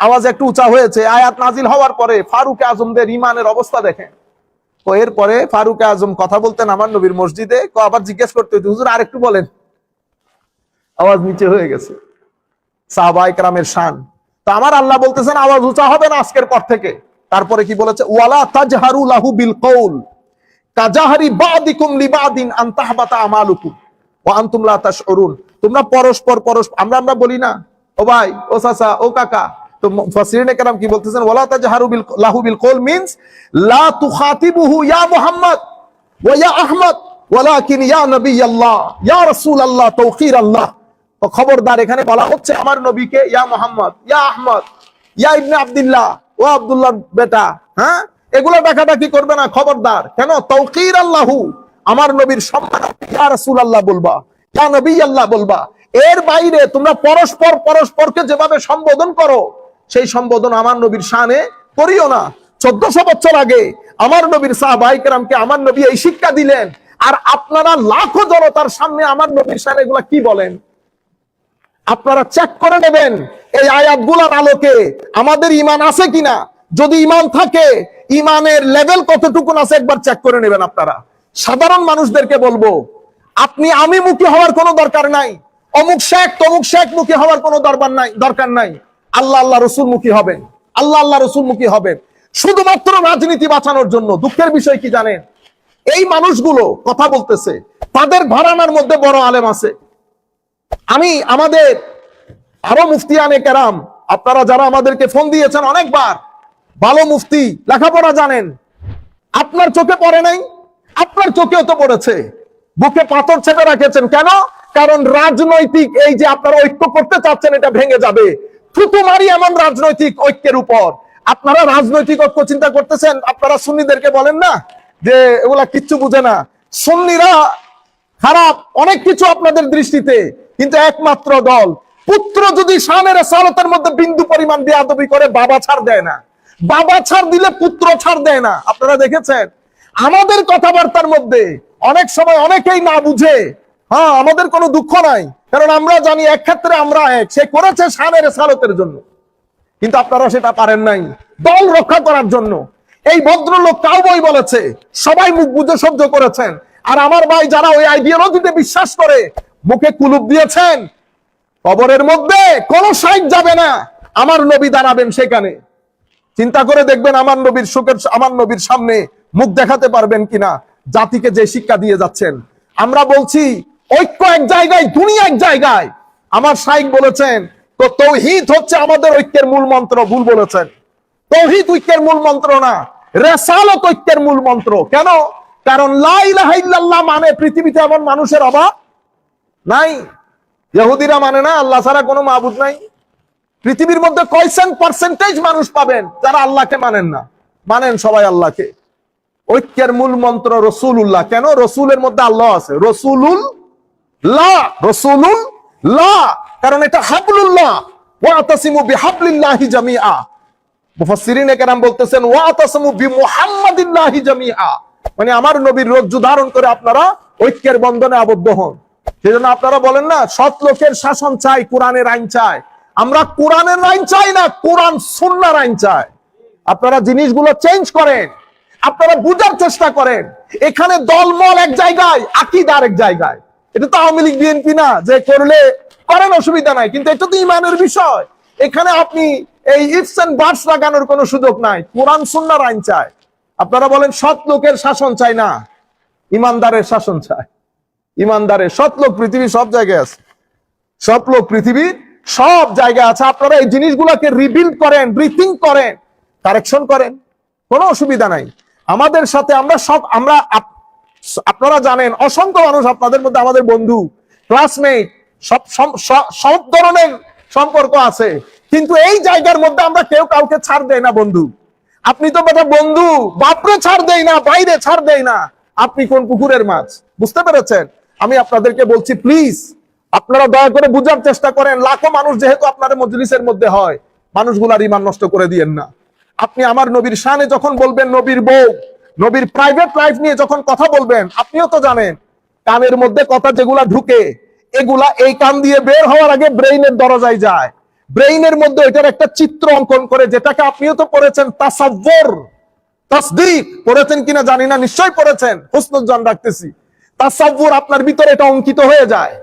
আওয়াজ একটু উঁচা হয়েছে, আয়াত নাজিল হওয়ার পরে ফারুক আজমদের ঈমানের অবস্থা দেখেন। তো এরপরে ফারুক আজম কথা বলতেন আমার নবীর মসজিদে, আবার জিজ্ঞেস করতে হতো, হুজুর আরেকটু বলেন, আওয়াজ নিচে হয়ে গেছে। সাহাবায়ে কেরামের শান। তো আমার আল্লাহ বলতেছেন আওয়াজ উঁচা হবে না আজকের পর থেকে। তারপরে কি বলেছে? ওয়ালা তাজহারু লাহু বিল কওল কাজাহারি বাদিকুম লিবাদিন আন তাহবাতা আমালুকুম ওয়া আনতুম লা তাশউরুন। তোমরা পরস্পর আমরা বলি না, ও ভাই, ও চাচা, ও কাকা। তো মুফাসসিরিনে কেরাম কি বলতেছেন? ওয়ালা তাজহারু লাহু বিল কওল মিন্স লা তুখাতিবুহু ইয়া মুহাম্মদ ওয়া ইয়া আহমদ ওয়ালাকিন ইয়া নবিয়াল্লাহ ইয়া রাসূলুল্লাহ তাওকির আল্লাহ। তো খবরদার, এখানে বলা হচ্ছে আমার নবীকে ইয়া মুহাম্মদ, ইয়া আহমদ, ইয়া ইবনে আব্দুল্লাহ, ও আব্দুল্লাহর বেটা, হ্যাঁ, এগুলো ডাকাডাকি করবে না, খবরদার। কেন? তাওকির আল্লাহু, আমার নবীর সম্মান ইয়া রাসূলুল্লাহ বলবা, ইয়া নবিয়াল্লাহ বলবা। এর বাইরে তোমরা পরস্পরকে যেভাবে সম্বোধন করো, সেই সম্বোধন আমার নবীর শানে করিও না। 1400 বছর আগে আমার নবীর সাহাবায়ে কেরামকে আমার নবী এই শিক্ষা দিলেন, আর আপনারা লাখো জনতার সামনে আমার নবীর শানে এগুলা কি বলেন? আপনারা চেক করে নেবেন এই আয়াতগুলোর আলোকে আমাদের ঈমান আছে কিনা। যদি ঈমান থাকে, ঈমানের লেভেল কতটুকু আছে একবার চেক করে নেবেন আপনারা। সাধারণ মানুষদেরকে বলবো, আপনি আমি মুখী হওয়ার কোনো দরকার নাই, অমুক শেখ তমুক শেখ মুখী হওয়ার কোনো দরকার নাই। আল্লাহ রসুল মুখী হবেন, আল্লাহ রসুল মুখী হবেন, শুধুমাত্র রাজনীতি বাঁচানোর জন্য। দুঃখের বিষয় কি জানেন? এই মানুষগুলো কথা বলতেছে, তাদের ঘরানার মধ্যে বড় আলেম আছে। আমাদের আরো মুফতিয়ানে কেরাম, আপনারা যারা আমাদেরকে ফোন দিয়েছেন অনেকবার, ভালো মুফতি, লেখাপড়া জানেন, আপনার চোখে পড়ে নাই? আপনার চোখেও তো পড়েছে। বুকে পাথর চেপে রাখেছেন কেন? কারণ রাজনৈতিক এই যে আপনারা ঐক্য করতে চাচ্ছেন, এটা ভেঙে যাবে। থুতু মারি এমন রাজনৈতিক ঐক্যের উপর। আপনারা রাজনৈতিক ঐক্য চিন্তা করতেছেন, আপনারা সুন্নিদেরকে বলেন না যে এগুলা কিচ্ছু বুঝে না, সুন্নিরা খারাপ, অনেক কিছু আপনাদের দৃষ্টিতে, কিন্তু একমাত্র দল, পুত্র যদি শানের সালাতের মধ্যে বিন্দু পরিমাণ বেয়াদবি করে, বাবা ছাড় দেয় না। বাবা ছাড় দিলে পুত্র ছাড় দেয় না। আপনারা দেখেছেন আমাদের কথাবার্তার মধ্যে অনেক সময় অনেকেই না বুঝে। হ্যাঁ, আমাদের কোনো দুঃখ নাই, কারণ আমরা জানি এক ক্ষেত্রে আমরা এক, সে করেছে শানের সালাতের জন্য, কিন্তু আপনারা সেটা পারেন নাই দল রক্ষা করার জন্য। এই ভদ্রলোক কাউবয় বলেছে, সবাই মুখ বুঝে সহ্য করেছেন। আর আমার ভাই যারা ওই আইডিওলজিতে বিশ্বাস করে, মুখে কুলুপ দিয়েছেন, কবরের মধ্যে কোনো সাইড যাবে না, আমার নবী দাঁড়াবেন সেখানে। চিন্তা করে দেখবেন আমার নবীর সামনে মুখ দেখাতে পারবেন কিনা, জাতিকে যে শিক্ষা দিয়ে যাচ্ছেন। আমরা বলছি ঐক্য এক জায়গায়, দুনিয়া এক জায়গায়। আমার শাইখ বলেছেন, তো তাওহীদ হচ্ছে আমাদের ঐক্যের মূল মন্ত্র। ভুল বলেছেন। তাওহীদ ঐক্যের মূল মন্ত্র না, রিসালাত ঐক্যের মূল মন্ত্র। কেন? কারণ লা ইলাহা ইল্লাল্লাহ মানে পৃথিবীতে এমন মানুষের অভাব নাই। ইহুদিরা মানে না আল্লাহ ছাড়া কোনো মাবুদ নাই। পৃথিবীর মধ্যে কয় পার্সেন্টেজ মানুষ পাবেন যারা আল্লাহকে মানেন না? মানেন সবাই আল্লাহকে। ঐক্যের মূল মন্ত্র রসুলুল্লাহ। কেন? রসুলের মধ্যে আল্লাহ আছে। রসুলুল্লাহ, কারণ এটা হাবলুল্লাহ। ওয়াতাসিমু বিহাবলিল্লাহি জামিআ। মুফাসসিরিনে কেরাম বলতেছেন ওয়াতাসিমু বিমুহাম্মাদিল্লাহি জামিআ, মানে আমার নবীর রজ্জু ধারণ করে আপনারা ঐক্যের বন্ধনে আবদ্ধ হন। সেজন্য আপনারা বলেন না সৎ লোকের শাসন চাই, কোরআনের আইন চাই। আমরা কোরআনের আইন চাই না, কোরআন সুন্নাহর আইন চাই। আপনারা জিনিসগুলো চেঞ্জ করেন, আপনারা বুঝার চেষ্টা করেন। এখানে দলমল এক জায়গায়, আকীদা আরেক জায়গায়। এটা তো আওয়ামী লীগ বিএনপি না যে করলে করেন, অসুবিধা নাই, কিন্তু এটা তো ঈমানের বিষয়। এখানে আপনি এই ইফস এন্ড বার্ডস লাগানোর কোনো সুযোগ নাই। কোরআন সুন্নাহর আইন চায়। আপনারা বলেন সৎ লোকের শাসন চাই না, ইমানদারের শাসন চায়। ইমানদারের, সৎ লোক পৃথিবীর সব জায়গায় আছে, সৎ লোক পৃথিবীর সব জায়গায় আছে। আপনারা এই জিনিসগুলোকে রিবিল্ড করেন, রিথিঙ্ক করেন, কারেকশন করেন, কোনো অসুবিধা নাই। আমাদের সাথে আমরা আপনারা জানেন অসংখ্য মানুষ আপনাদের মধ্যে আমাদের বন্ধু, ক্লাসমেট, সব ধরনের সম্পর্ক আছে, কিন্তু এই জায়গার মধ্যে আমরা কেউ কাউকে ছাড় দেয় না। বন্ধু আপনি তো বেটা বন্ধু, বাপরে ছাড় দেয় না, বাইরে ছাড় দেয় না, আপনি কোন পুকুরের মাছ? বুঝতে পেরেছেন? আমি আপনাদেরকে বলছি, প্লিজ আপনারা দয়া করে বুঝার চেষ্টা করেন। লাখো মানুষ যেহেতু আপনাদের মজলিসের মধ্যে হয়, মানুষগুলার ঈমান নষ্ট করে দিয়েন না। আপনি আমার নবীর শানে যখন বলবেন, নবীর বউ, নবীর প্রাইভেট লাইফ নিয়ে যখন কথা বলবেন, আপনিও তো জানেন কানের মধ্যে কথা যেগুলা ঢুকে, এগুলা এই কান দিয়ে বের হওয়ার আগে ব্রেইনের দরজায় যায়। ব্রেইনের মধ্যে এটার একটা চিত্র অঙ্কন করে, যেটাকে আপনিও তো পড়েছেন, তাসাব্বুর, তাসদিক পড়েছেন কিনা জানি না, নিশ্চয়ই পড়েছেন, হুসনুজ্জান রাখতেছি। তাসাব্বুর আপনার ভিতরে এটা অঙ্কিত হয়ে যায়।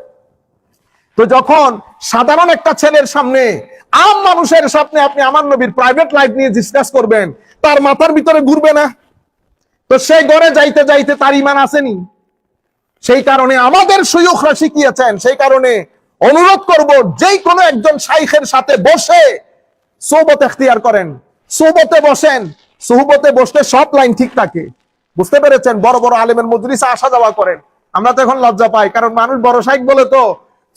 তো যখন সাধারণ একটা ছেলের সামনে, আম মানুষের সামনে আপনি আমার নবীর প্রাইভেট লাইফ নিয়ে ডিসকাস করবেন, তার মাথার ভিতরে ঘুরবে না? তো সেই ঘরে যাইতে যাইতে তার ঈমান আসেনি। সেই কারণে আমাদের শয়ুখরা শিখিয়েছেন, সেই কারণে অনুরোধ করব, যেই কোনো একজন শাইখের সাথে বসে সোহবত এখতিয়ার করেন, সোহবতে বসেন। সোহবতে বসলে সব লাইন ঠিক থাকে। বুঝতে পেরেছেন? বড় বড় আলেমের মজলিসে আসা যাওয়া করেন। আমরা তো এখন লজ্জা পাই, কারণ মানুষ বড় শাইখ বলে তো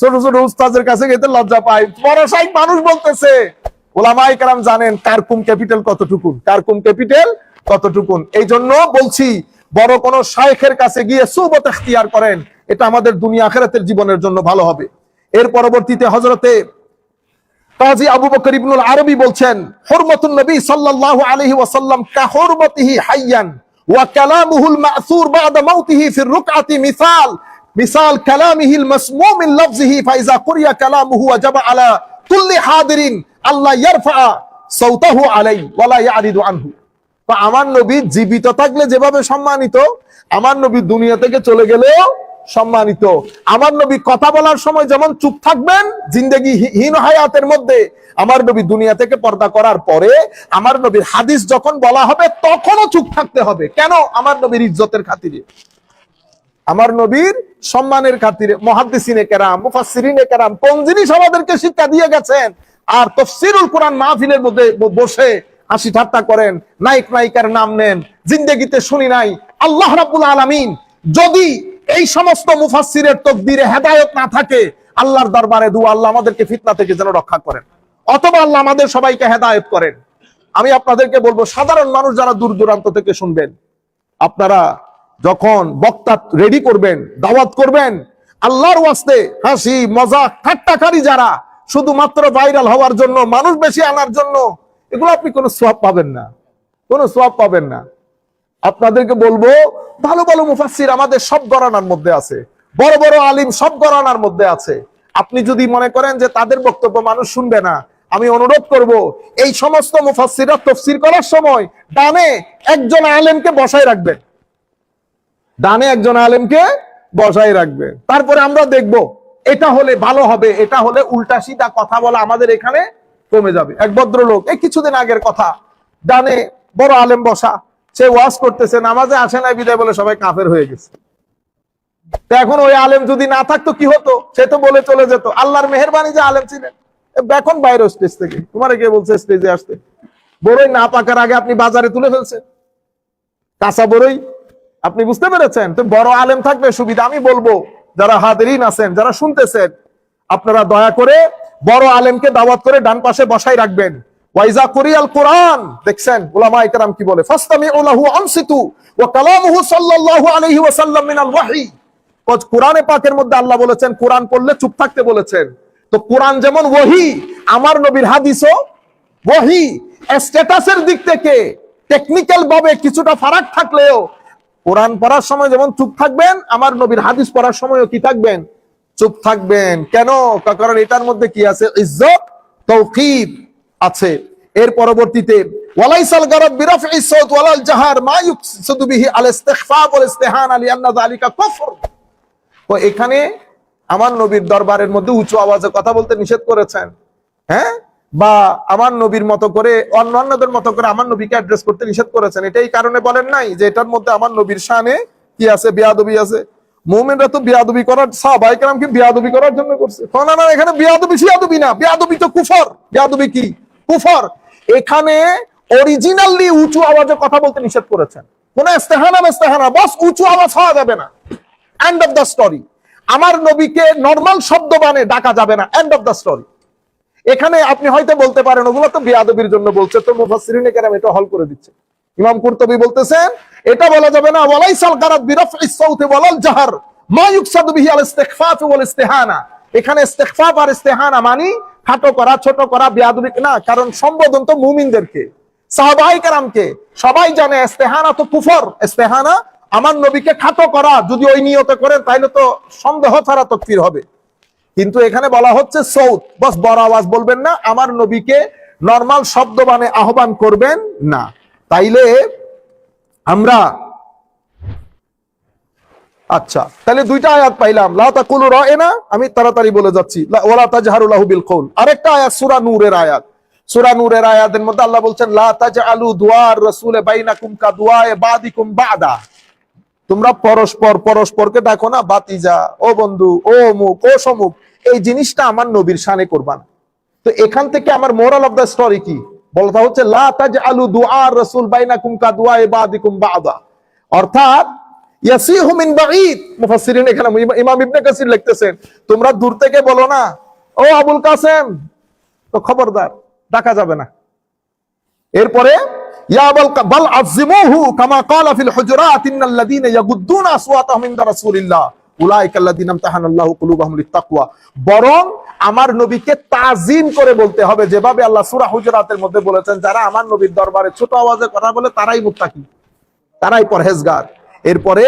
ছোট ছোট উস্তাদের কাছে যেতে লজ্জা পাই। বড় শাইখ মানুষ বলতেছে। ওলামায়ে কেরাম জানেন কারকুম ক্যাপিটাল কতটুকুন, কারকুম ক্যাপিটাল কতটুকুন। এই জন্য বলছি, বড় কোন শাইখের কাছে গিয়ে সুহবত ইখতিয়ার করেন, এটা আমাদের দুনিয়া আখিরাতের জীবনের জন্য ভালো হবে। এর পরবর্তীতে হযরতে কাজী আবু বকর ইবনুল আরবী বলছেন, হুরমাতুন নবী সাল্লাল্লাহু আলাইহি ওয়াসাল্লাম কা হুরমাতিহি হাইয়ান ওয়া কালামুহুল মা'সুর বা'দা মাউতিহি ফির রুকআতি মিসাল কালামিহিল মাসমুম মিন লাফজিহি ফাইজা কুরিয়া কালামুহু ওয়াজাবা আলা কুল্লি হাদিরিন আল্লাহ ইয়ারফা সাওতাহু আলাই ওয়া লা ইয়ারিদু আনহু। তো আমার নবী জীবিত থাকলে যেভাবে সম্মানিত, আমার নবী দুনিয়া থেকে চলে গেলেও সম্মানিত। আমার নবী কথা বলার সময় যেমন চুপ থাকবেন জিন্দেগি হীন হায়াতের মধ্যে, আমার নবী দুনিয়া থেকে পর্দা করার পরে আমার নবীর হাদিস যখন বলা হবে তখনও চুপ থাকতে হবে। কেন? আমার নবীর ইজ্জতের খাতিরে, আমার নবীর সম্মানের খাতিরে। মুহাদ্দিসিনে কেরাম, মুফাসসিরিনে কেরাম কোন জিনিস আমাদেরকে শিক্ষা দিয়ে গেছেন, আর তাফসীরুল কোরআন মাহফিলের মধ্যে বসে হাসি ঠাট্টা করেন, নায়ক নায়িকার নাম নেন, জিন্দেগিতে শুনি নাই। আল্লাহ রাব্বুল আলামিন যদি এই সমস্ত মুফাসসিরের তাকদীরে হেদায়েত না থাকে, আল্লাহর দরবারে দুআ, আল্লাহ আমাদেরকে ফিতনা থেকে যেন রক্ষা করেন, অথবা আল্লাহ আমাদের সবাইকে হেদায়েত করেন। আমি আপনাদেরকে বলবো, সাধারণ মানুষ যারা দূর দূরান্ত থেকে শুনবেন, আপনারা যখন বক্তা রেডি করবেন, দাওয়াত করবেন, আল্লাহর ওয়াস্তে হাসি মজাক ঠাট্টাকারী যারা শুধুমাত্র ভাইরাল হওয়ার জন্য, মানুষ বেশি আনার জন্য, এগুলো আপনি কোনো সওয়াব পাবেন না, কোনো সওয়াব পাবেন না। আপনাদেরকে বলবো, ভালো ভালো মুফাসসির আমাদের সব ঘরানার মধ্যে আছে, বড় বড় আলিম সব ঘরানার মধ্যে আছে। আপনি যদি মনে করেন যে তাদের বক্তব্য মানুষ শুনবে না, আমি অনুরোধ করব, এই সমস্ত মুফাসসিররা তাফসীর করার সময় ডানে একজন আলেমকে বসায় রাখবেন, ডানে একজন আলেমকে বসায় রাখবেন। তারপরে আমরা দেখব এটা হলে ভালো হবে, এটা হলে উল্টা সিধা কথা বলা আমাদের এখানে কমে যাবে। এক ভদ্রলোক, এই কিছুদিন আগের কথা, ডানে বড় আলেম বসা, সে ওয়াজ করতেছে, নামাজে আসে না বিদায় বলে সবাই কাফের হয়ে গেছে। তো এখন ওই আলেম যদি না থাকতো কি হতো? সে তো বলে চলে যেত। আল্লাহর মেহেরবানি যে আলেম ছিলেন, এখন বাইরে স্টেজ থেকে, তোমার কে বলছে স্টেজে আসতে? বড়ই না পাকার আগে আপনি বাজারে তুলে ফেলছেন, কাঁচা বড়ই। আপনি বুঝতে পেরেছেন? তো বড় আলেম থাকবে সুবিধা। আমি বলবো, যারা হাদিরিন আছেন, যারা শুনতেছেন, আপনারা দয়া করে বড় আলেমকে দাওয়াত করে ডান পাশে বসাই রাখবেন। ওয়াইজা কুরিয়াল কোরআন, দেখছেন উলামায়ে কেরাম কি বলে, ফাসতামিউ লাহু আনসিতু ওয়া কালামুহু সাল্লাল্লাহু আলাইহি ওয়াসাল্লাম মিনাল ওয়াহী। কোরআনে পাকের মধ্যে আল্লাহ বলেছেন কোরআন পড়লে চুপ থাকতে বলেছেন। তো কোরআন যেমন ওহী, আমার নবীর হাদিসও ওহী। স্ট্যাটাসের দিক থেকে টেকনিক্যাল ভাবে কিছুটা ফারাক থাকলেও কোরআন পড়ার সময় যেমন চুপ থাকবেন, আমার নবীর হাদিস পড়ার সময়ও কি থাকবেন? চুপ থাকবেন। কেন? কারণ এটার মধ্যে কি আছে? ইজ্জত, তাওকীর আছে। এর পরবর্তীতে ওয়ালাইসাল গারাদ বিরাফঈস সাওত ওয়ালাল জাহার মা ইউকসিদু বিহি আল ইস্তিখফাফ ওয়াল ইস্তিহানা লিআন্না যালিকা কুফর। তো এখানে আমার নবীর দরবারের মধ্যে উঁচু আওয়াজে কথা বলতে নিষেধ করেছেন। হ্যাঁ, বা আমার নবীর মতো করে অন্যান্যদের মতো করে আমার নবীকে অ্যাড্রেস করতে নিষেধ করেছেন। এটা এই কারণে বলেন নাই যে এটার মধ্যে আমার নবীর শানে কি আছে, বেয়াদবি আছে। মুমিনরা তো বেয়াদবি করার, সাহাবায়ে কেরাম কি বেয়াদবি করার জন্য করছে? না না, এখানে বেয়াদবি সিয়াদবি না, বেয়াদবি তো কুফর। বেয়াদবি কি? কুফর। এখানে অরিজিনালি উঁচু আওয়াজে কথা বলতে নিষেধ করেছেন। কোন ইস্তেহানা বস উঁচু আওয়াজ হওয়া যাবে না, এন্ড অফ দ্য স্টোরি। আমার নবীকে নরমাল শব্দ বানে ডাকা যাবে না, এন্ড অফ দ্য স্টোরি। এখানে আপনি হয়তো বলতে পারেন ওগুলো তো বেয়াদবির জন্য বলছে, তো মুফাসসিরিনে কেরাম এটা হল করে দিচ্ছে। ইমাম কুরতুবী বলতেছেন এটা বলা যাবে না, ওয়ালাইসাল গারাদ বিরাফইস সাউতি ওয়ালাল জাহর মা ইউকসাদু বিহি আল ইস্তিগফাফ ওয়াল ইস্তিহানা। এখানে ইস্তিগফাফ আর ইস্তিহানা মানে খাটো করা, ছোট করা, বেয়াদবি না, কারণ সম্বোধন তো মুমিনদেরকে, সাহাবায়ে কেরামকে। সবাই জানে ইস্তিহানা তো কুফর। ইস্তিহানা আমার নবীকে খাটো করা, যদি ওই নিয়তে করেন তাহলে তো সন্দেহ ছাড়া তাকফীর হবে। কিন্তু এখানে বলা হচ্ছে সৌত, বস বড় আওয়াজ বলবেন না, আমার নবীকে নরমাল শব্দ বানে আহ্বান করবেন না। তাইলে আমরা আচ্ছা, তাহলে দুইটা আয়াত পাইলাম। লা তাকুলু রায়না, আমি তাড়াতাড়ি বলে যাচ্ছি, ওয়ালা তাজহারু লাহু বিল কওল। আরেকটা আয়াত সূরা নূরের আয়াত। সূরা নূরের আয়াতের মধ্যে আল্লাহ বলছেন লা তাজআলু দুআর রাসূলে বাইনাকুম কা দুআয়ে বাদিকুম বাদা। তোমরা পরস্পরকে ডাকো না বাতিজা, ও বন্ধু, ও অমুক, ও সমুক। এই জিনিসটা আমার নবীর শানে করবা না। তো এখান থেকে আমার মোরাল অফ দ্য স্টোরি কি? বলতা হচ্ছে লা তাজআলু দুআর রাসূল বাইনাকুম কা দুআয়ে বাদিকুম বাদা, অর্থাৎ ইয়াসিহু মিন বাঈদ। মুফাসসিরিন এখানে ইমাম ইবনে কাসির লিখতেছেন তোমরা দূর থেকে বলো না, ও আবুল কাসেম, তো খবরদার ডাকা যাবে না। এরপরে ইয়া বাল আযিমুহু কামা ক্বালা ফিল হুজুরাত ইন্নাল্লাযীনা ইয়াগুদ্দুনা আসওয়াতাহুম ইনদা রাসূলিল্লাহ উলাইকাল্লাযীনা ইমতাহানাল্লাহু কুলুবাহুম লিত্তাকওয়া। বরং আমার নবীকে তাজিম করে বলতে হবে, যেভাবে আল্লাহ সূরা হুজুরাতের মধ্যে বলেছেন যারা আমার নবীর দরবারে ছোট আওয়াজে কথা বলে তারাই মুত্তাকি, তারাই পরহেজগার। এরপরে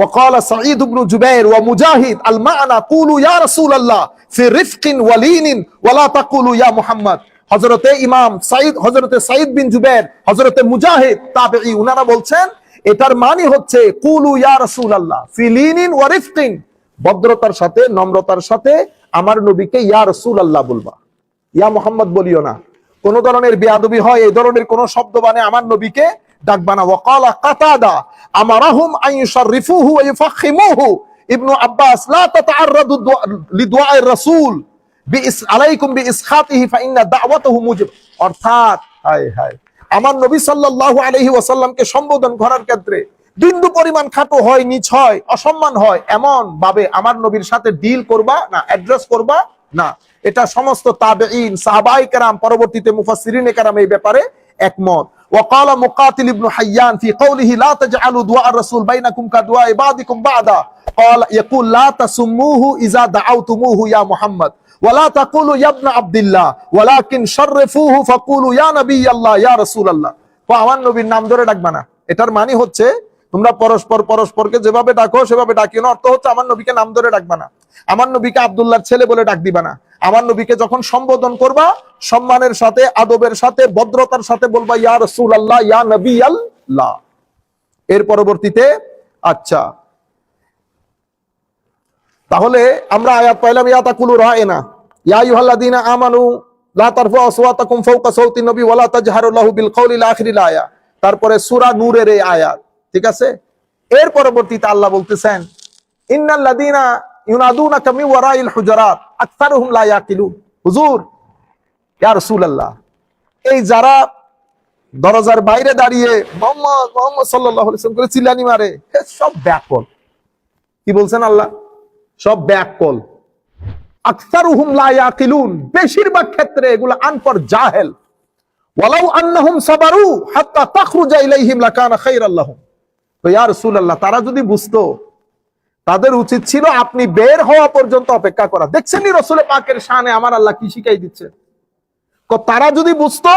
وقال سعيد بن جبير ومجاهد المعنى قولوا يا رسول الله في رفق ولين ولا تقولوا يا محمد। হযরতে ইমাম সাঈদ, হযরতে সাঈদ বিন জুবায়ের, হযরতে মুজাহিদ তাবেঈ, উনারা বলছেন এটার মানে হচ্ছে কুলু ইয়া রাসূলুল্লাহ ফি লিনিন ওয়া রিফকিন, ভদ্রতার সাথে, নম্রতার সাথে আমার নবীকে ইয়া রাসূলুল্লাহ বলবা, ইয়া মুহাম্মদ বলিও না। কোন ধরনের বেয়াদবি হয় এই ধরনের কোন শব্দ বানে আমার নবীকে ডাকবা না। ওয়াকালা কাতাদা আমারাহুম আন ইউশাররিফুহু ওয়া ইউফখিমুহু। ইবনু আব্বাস লা তাতাআররাদু লিদুআইর রাসূল আলাইকুম বিইসখাতিহি ফাইন্না দাওয়াতাহু মুজিব। অর্থাৎ হায় হায়, আমার নবী সাল্লাল্লাহু আলাইহি ওয়াসাল্লামকে সম্বোধন করার ক্ষেত্রে বিন্দু পরিমাণ খাটো হয়, নিচ হয়, অসম্মান হয়, এমন ভাবে আমার নবীর সাথে ডিল করবা না, অ্যাড্রেস করবা না। এটা সমস্ত তাবেঈন, সাহাবায়ে কেরাম, পরবর্তীতে মুফাসসিরিনে কেরাম এই ব্যাপারে একমত। وقال مقاتل ابن حيان في قوله لا تجعلوا دعاء الرسول بينكم كدعاء بعضكم بعضا قال يقول لا تسموه اذا دعوتموه يا محمد ولا تقولوا يا ابن عبد الله ولكن شرفوه فقولوا يا نبي الله يا رسول الله। তো আমার নবীর নাম ধরে ডাকবা না, এটার মানে হচ্ছে তোমরা পরস্পরকে যেভাবে ডাকো সেভাবে ডাকিও না। অর্থ হচ্ছে আমার নবীকে নাম ধরে ডাকবা না, আমার নবীকে আব্দুল্লাহর ছেলে বলে ডাক দিবা না। আমার নবীকে যখন সম্বোধন করবা সম্মানের সাথে, আদবের সাথে, ভদ্রতার সাথে বলবা ইয়া রাসূলুল্লাহ, ইয়া নবী আল্লাহ। এর পরবর্তীতে আচ্ছা, তাহলে আমরা আয়াত পাইলাম ইয়া তাকুলু রায়না ইয়া আইয়ুহাল্লাযীনা আমানু লা তারফাউ আসওয়াতাকুম ফাওকা সাওতিন নবী ওয়া লা তাজহারু লাহু বিল কওলি ইলা আখিরিল আয়াত। তারপরে সূরা নূরের এই আয়াত, ঠিক আছে। এর পরবর্তীতে আল্লাহ বলতেছেন ইন্নাল্লাযীনা ইউনাদুনাকা মিন ওয়ারাইল হুজুরাত আকসারুহুম লা ইয়াকিলুন। হুজুর, ইয়া রাসূলুল্লাহ, এই যারা দরজার বাইরে দাঁড়িয়ে মুহাম্মদ মুহাম্মদ সাল্লাল্লাহু আলাইহি ওয়াসাল্লাম করে চিল্লানি মারে, সব ব্যাকল। কি বলছেন আল্লাহ? সব ব্যাকল। আকসারুহুম লা ইয়াকিলুন, বেশিরভাগ ক্ষেত্রে এগুলো আনপড়, জাহেল। ওয়ালাউ আন্নাহুম সাবারু হাত্তা তাখরুজা ইলাইহিম লাকানা খায়রাল লাহুম। তো ইয়া রাসূলুল্লাহ, তারা যদি বুঝতো, তাদের উচিত ছিল আপনি বের হওয়া পর্যন্ত অপেক্ষা করা। দেখছেন নি রাসূল পাকের শানে আমার আল্লাহ কি শিখাই দিচ্ছে। তারা যদি বুঝতো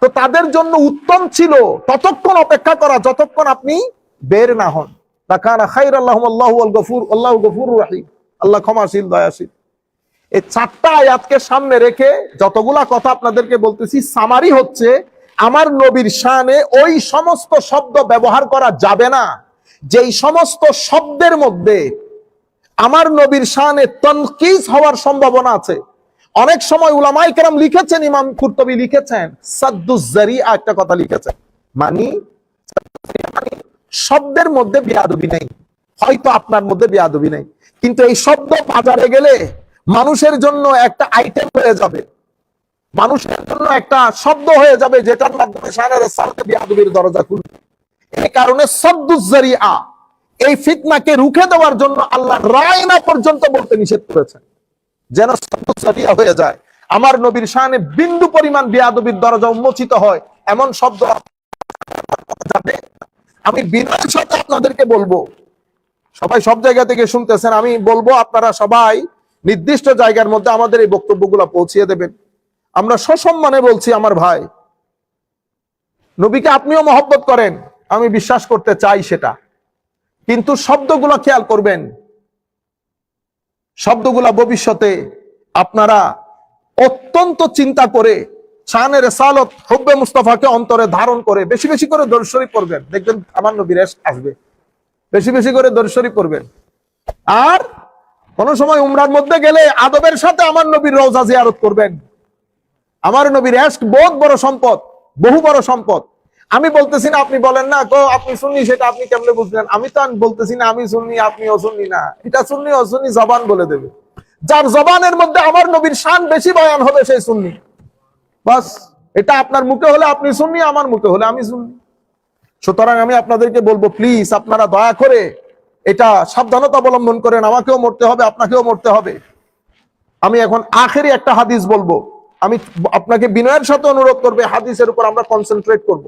তো তাদের জন্য উত্তম ছিল ততক্ষণ অপেক্ষা করা যতক্ষণ আপনি বের না হন। লাকানা খায়রাল লাহুম আল্লাহুল গফুর, আল্লাহু গফুরুর রহিম, আল্লাহ ক্ষমাশীল, দয়াশীল। এই চারটা আয়াতকে সামনে রেখে যতগুলা কথা আপনাদেরকে বলতেছি, সামারি হচ্ছে আমার নবীর শানে ওই সমস্ত শব্দ ব্যবহার করা যাবে না যেই সমস্ত শব্দের মধ্যে আমার নবীর শানে তনকিস হওয়ার সম্ভাবনা আছে, অনেক সময় উলামায়ে কেরাম লিখেছেন, ইমাম কুরতুবী লিখেছেন, সাদ্দুজ যারিআ একটা কথা লিখেছেন, মানে শব্দের মধ্যে বেয়াদবি নেই, হয়তো আপনার মধ্যে বেয়াদবি নেই, কিন্তু এই শব্দ বাজারে গেলে মানুষের জন্য একটা আইটেম হয়ে যাবে, মানুষের জন্য একটা শব্দ হয়ে যাবে, যেটার মাধ্যমে শায়নের সালাতে বেয়াদবির দরজা খুলবে। এই কারণে সাদ্দুজ যারিআ, এই ফিতনাকে রুখে দেওয়ার জন্য আল্লাহ রায়না পর্যন্ত বলতে নিষেধ করেছেন, যেন সাদ্দুজ যারিআ হয়ে যায়, আমার নবীর শানে বিন্দু পরিমাণ বেয়াদবির দরজা উন্মোচিত হয়, এমন শব্দ যাবে। আমি বিনয়ের সাথে আপনাদেরকে বলবো, সবাই সব জায়গা থেকে শুনতেছেন, আমি বলবো আপনারা সবাই নির্দিষ্ট জায়গার মধ্যে আমাদের এই বক্তব্যগুলো পৌঁছিয়ে দেবেন। আমরা সসম্মানে বলছি, আমার ভাই, নবীকে আপনিও মহব্বত করেন, আমি বিশ্বাস করতে চাই সেটা, কিন্তু শব্দগুলো খেয়াল করবেন, শব্দগুলা ভবিষ্যতে আপনারা অত্যন্ত চিন্তা করে শানের রিসালাত হুব্বে মুস্তাফাকে অন্তরে ধারণ করে বেশি বেশি করে দরুদ শরীফ পড়বেন, দেখবেন আমার নবীর ইশক আসবে। বেশি বেশি করে দরুদ শরীফ পড়বেন। আর কোন সময় উমরার মধ্যে গেলে আদবের সাথে আমার নবীর রওজা জিয়ারত করবেন। আমার নবীর ইশক বহুত বড় সম্পদ, বহু বড় সম্পদ। আমি বলতেছি না আপনি বলেন না তো আপনি সুন্নি, সেটা আপনি কেমনে বুঝলেন? আমি তো বলতেছি না আমি সুন্নি আপনি অসুন্নি না, এটা সুন্নি অসুন্নি জবান বলে দেবে। যার জবানের মধ্যে আমার নবীর শান বেশি বয়ান হবে সেই সুন্নি, বাস। এটা আপনার মুখে হলে আপনি সুন্নি, আমার মুখে হলে আমি সুন্নি। সুতরাং আমি আপনাদেরকে বলবো, প্লিজ আপনারা দয়া করে এটা সাবধানতা অবলম্বন করেন, আমাকেও মরতে হবে, আপনাকেও মরতে হবে। আমি এখন আখেরি একটা হাদিস বলবো, আমি আপনাকে বিনয়ের সাথে অনুরোধ করবে হাদিসের উপর আমরা কনসেন্ট্রেট করব।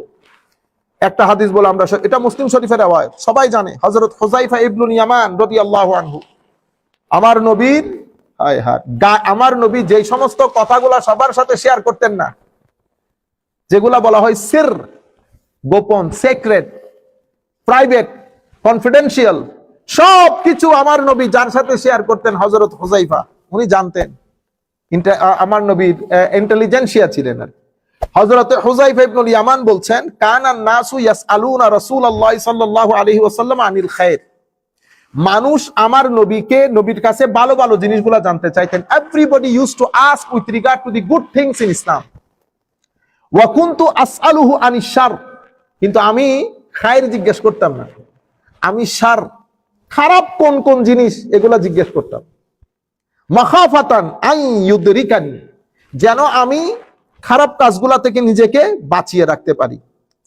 একটা হাদিস বলে আমরা, এটা মুসলিম শরীফের রওয়ায়াত, সবাই জানে, হযরত হুযায়ফা ইবনুল ইয়ামান রাদিয়াল্লাহু আনহু, আমার নবীর আমার নবী যেই সমস্ত কথাগুলা সবার সাথে শেয়ার করতেন না, যেগুলা বলা হয় সির, গোপন, সিক্রেট, প্রাইভেট, কনফিডেন্সিয়াল, সব কিছু আমার নবী যার সাথে শেয়ার করতেন হযরত হুযায়ফা, উনি জানতেন। আমার নবীর ইন্টেলিজেন্সিয়া ছিলেন। হযরত হুযায়ফা ইবনুল ইয়ামান বলছেন, কানান নাসু ইয়াসআলুনা রাসূলুল্লাহ সাল্লাল্লাহু আলাইহি ওয়াসাল্লাম আনিল খায়র, মানুষ আমার নবীকে, নবীর কাছে ভালো ভালো জিনিসগুলো জানতে চাইতেন। Everybody used to ask with regard to the good things in Islam, ওয়া কুনতু আসআলুহু আনিশ শার, কিন্তু আমি খায়র জিজ্ঞেস করতাম না, আমি শার, খারাপ কোন কোন জিনিস এগুলা জিজ্ঞেস করতাম। মাখাফাতান আন ইউদরিকানি, যেন আমি খারাপ কাজগুলা থেকে নিজেকে বাঁচিয়ে রাখতে পারি।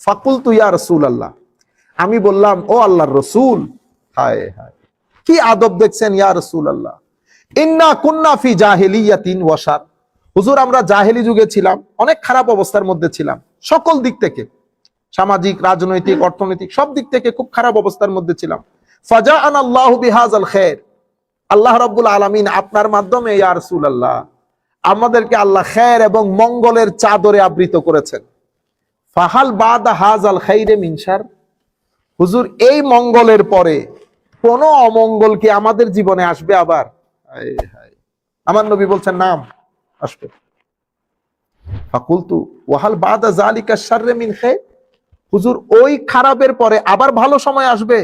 ফাকুলতু ইয়া রাসূলুল্লাহ, আমি বললাম ও আল্লাহর রাসূল, হায় হায় কি আদব দেখছেন, ইয়া রাসূলুল্লাহ, ইন্না কুন্না ফি জাহিলিয়াতিন ওয়া শার, হুজুর আমরা জাহেলি যুগে ছিলাম, অনেক খারাপ অবস্থার মধ্যে ছিলাম, সকল দিক থেকে, সামাজিক, রাজনৈতিক, অর্থনৈতিক সব দিক থেকে খুব খারাপ অবস্থার মধ্যে ছিলাম। ফাজাআনা আল্লাহু বিহাযাল খায়র, আল্লাহ রাব্বুল আলামিন আপনার মাধ্যমে ইয়া রাসূলুল্লাহ আমাদেরকে আল্লাহ খায়র এবং মঙ্গলের চাদরে আবৃত করেছেন। ফাহাল বাদা হাযাল খায়রে মিন শার, হুজুর এই মঙ্গলের পরে কোন অমঙ্গল কি আমাদের জীবনে আসবে আবার? আমার নবী বলছেন নাম আসবে। ফাকুলতু ওয়াহাল বাদা যালিকা শাররে মিন খায়র, হুজুর ওই খারাপের পরে আবার ভালো সময় আসবে?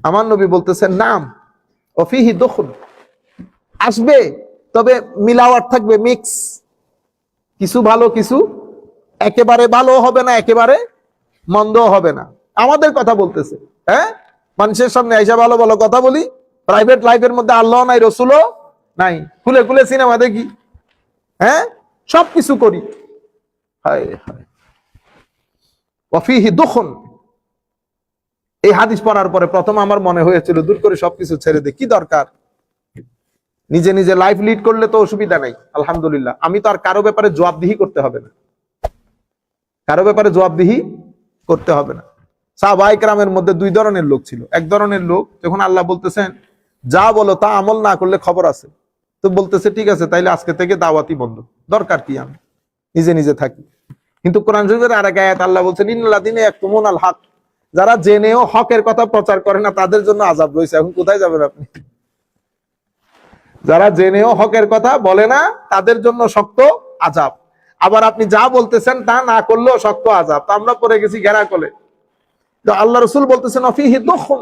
আমার নবী বলতেছেন নাম, ওফিহি দুখুল, আসবে, তবে মিলাওয়াট থাকবে, মিক্স, কিছু ভালো কিছু, একেবারে ভালো হবে না, একেবারে মন্দ হবে না। আমাদের কথা বলতেছে, হ্যাঁ, মানুষের সামনে আইসা ভালো ভালো কথা বলি, প্রাইভেট লাইফের মধ্যে আল্লাহ নাই, রসুলও নাই, খুলে খুলে সিনেমা দেখি, হ্যাঁ, সবকিছু করি, হায় হায়, ওয়াফিহি দুখুন। এই হাদিস পড়ার পরে প্রথম আমার মনে হয়েছিল দূর করে সবকিছু ছেড়ে দে, কি দরকার, নিজে নিজে লাইফ লিড করলে তো অসুবিধা নাই, আলহামদুলিল্লাহ। আমি তো আর কারো ব্যাপারে জবাবদিহি করতে হবে না, কারো ব্যাপারে জবাবদিহি করতে হবে না। সাহাবায়ে কেরামের মধ্যে দুই ধরনের লোক ছিল। এক ধরনের লোক, যখন আল্লাহ বলতেছেন যা বলো তা আমল না করলে খবর আছে, তো বলতেছে ঠিক আছে তাইলে আজকে থেকে দাওয়াতি বন্ধ, দরকার কি, আমি নিজে নিজে থাকি। কিন্তু কোরআন শরীফের আরেক আয়াত আল্লাহ বলছেন ইন্নাল্লাযীনা ইয়াকতুমুনাল হক, যারা জেনেও হকের কথা প্রচার করে না তাদের জন্য আযাব রয়েছে। এখন কোথায় যাবেন আপনি? যারা জেনেও হকের কথা বলে না তাদের জন্য শক্ত আযাব, আবার আপনি যা বলতেছেন তা না করলেও শক্ত আযাব। তো আমরা পড়ে গেছি ঘেরা কলে। তো আল্লাহ রাসূল বলতেছেন অফিহি দুখুন,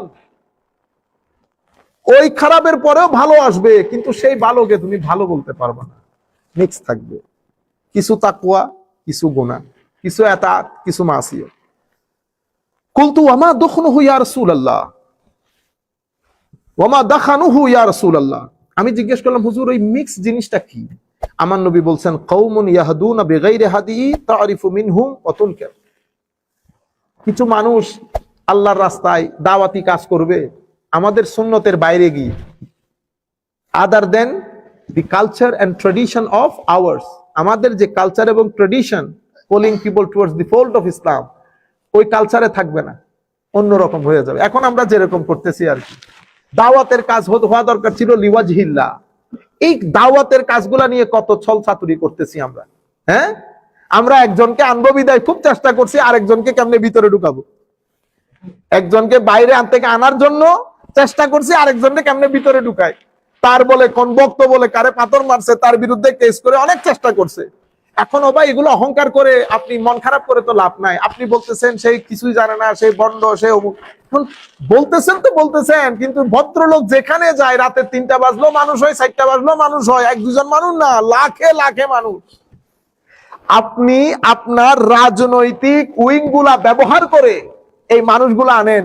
ওই খারাপের পরেও ভালো আসবে, কিন্তু সেই ভালোকে তুমি ভালো বলতে পারবে না। মিক্স থাকবে, কিছু তাকওয়া, কিছু গুনাহ, কিছু আতাত, কিছু মাসিয়ত। কুলতু ওয়ামা দুখনুহু ইয়া রাসূলুল্লাহ, ওয়ামা দাখানুহু ইয়া রাসূলুল্লাহ। আমি জিজ্ঞেস করলাম, হুজুর ওই মিক্স জিনিসটা কি? আমার নবী বলছেন, কওমুন ইয়াহদুনা বিগাইরি হাদি তারিফু মিনহুম ওয়া তুনকার। কিছু মানুষ আল্লাহর রাস্তায় দাওয়াতি কাজ করবে আমাদের সুন্নতের বাইরে গিয়ে, other than the culture and tradition of ours. আমাদের যে কালচার এবং tradition, calling people towards the fold of Islam, ওই কালচারে থাকবে না, অন্যরকম হয়ে যাবে। এখন আমরা যেরকম করতেছি আর কি, দাওয়াতের কাজ হওয়া দরকার ছিল লিওয়াজহিল্লাহ। এই দাওয়াতের কাজগুলা নিয়ে কত ছল চাতুরি করতেছি আমরা। হ্যাঁ, আমরা একজনকে আনবো বিদায় খুব চেষ্টা করছি, আরেকজনকে কেমনে ভিতরে ঢুকাবো। একজনকে বাইরে থেকে আনার জন্য চেষ্টা করছি, আরেকজনকে কেমনে ভিতরে ঢুকায়। তার বলে কোন বক্তব্য বলে কারে পাথর মারছে, তার বিরুদ্ধে কেস করে অনেক চেষ্টা করছে। এখন ভাই এগুলো অহংকার করে আপনি মন খারাপ করে তো লাভ নাই। আপনি বলতেছেন সেই কিছুই জানে না, সেই বন্ড, সে অমুক। বলতেছেন তো বলতেছেন, কিন্তু ভদ্রলোক যেখানে যায় রাতে 3টা বাজলো মানুষ হয়, 4টা বাজলো মানুষ হয়, 1-2 জন মানুষ না, লাখে লাখে মানুষ। আপনি আপনার রাজনৈতিক উইং গুলা ব্যবহার করে এই মানুষগুলো আনেন।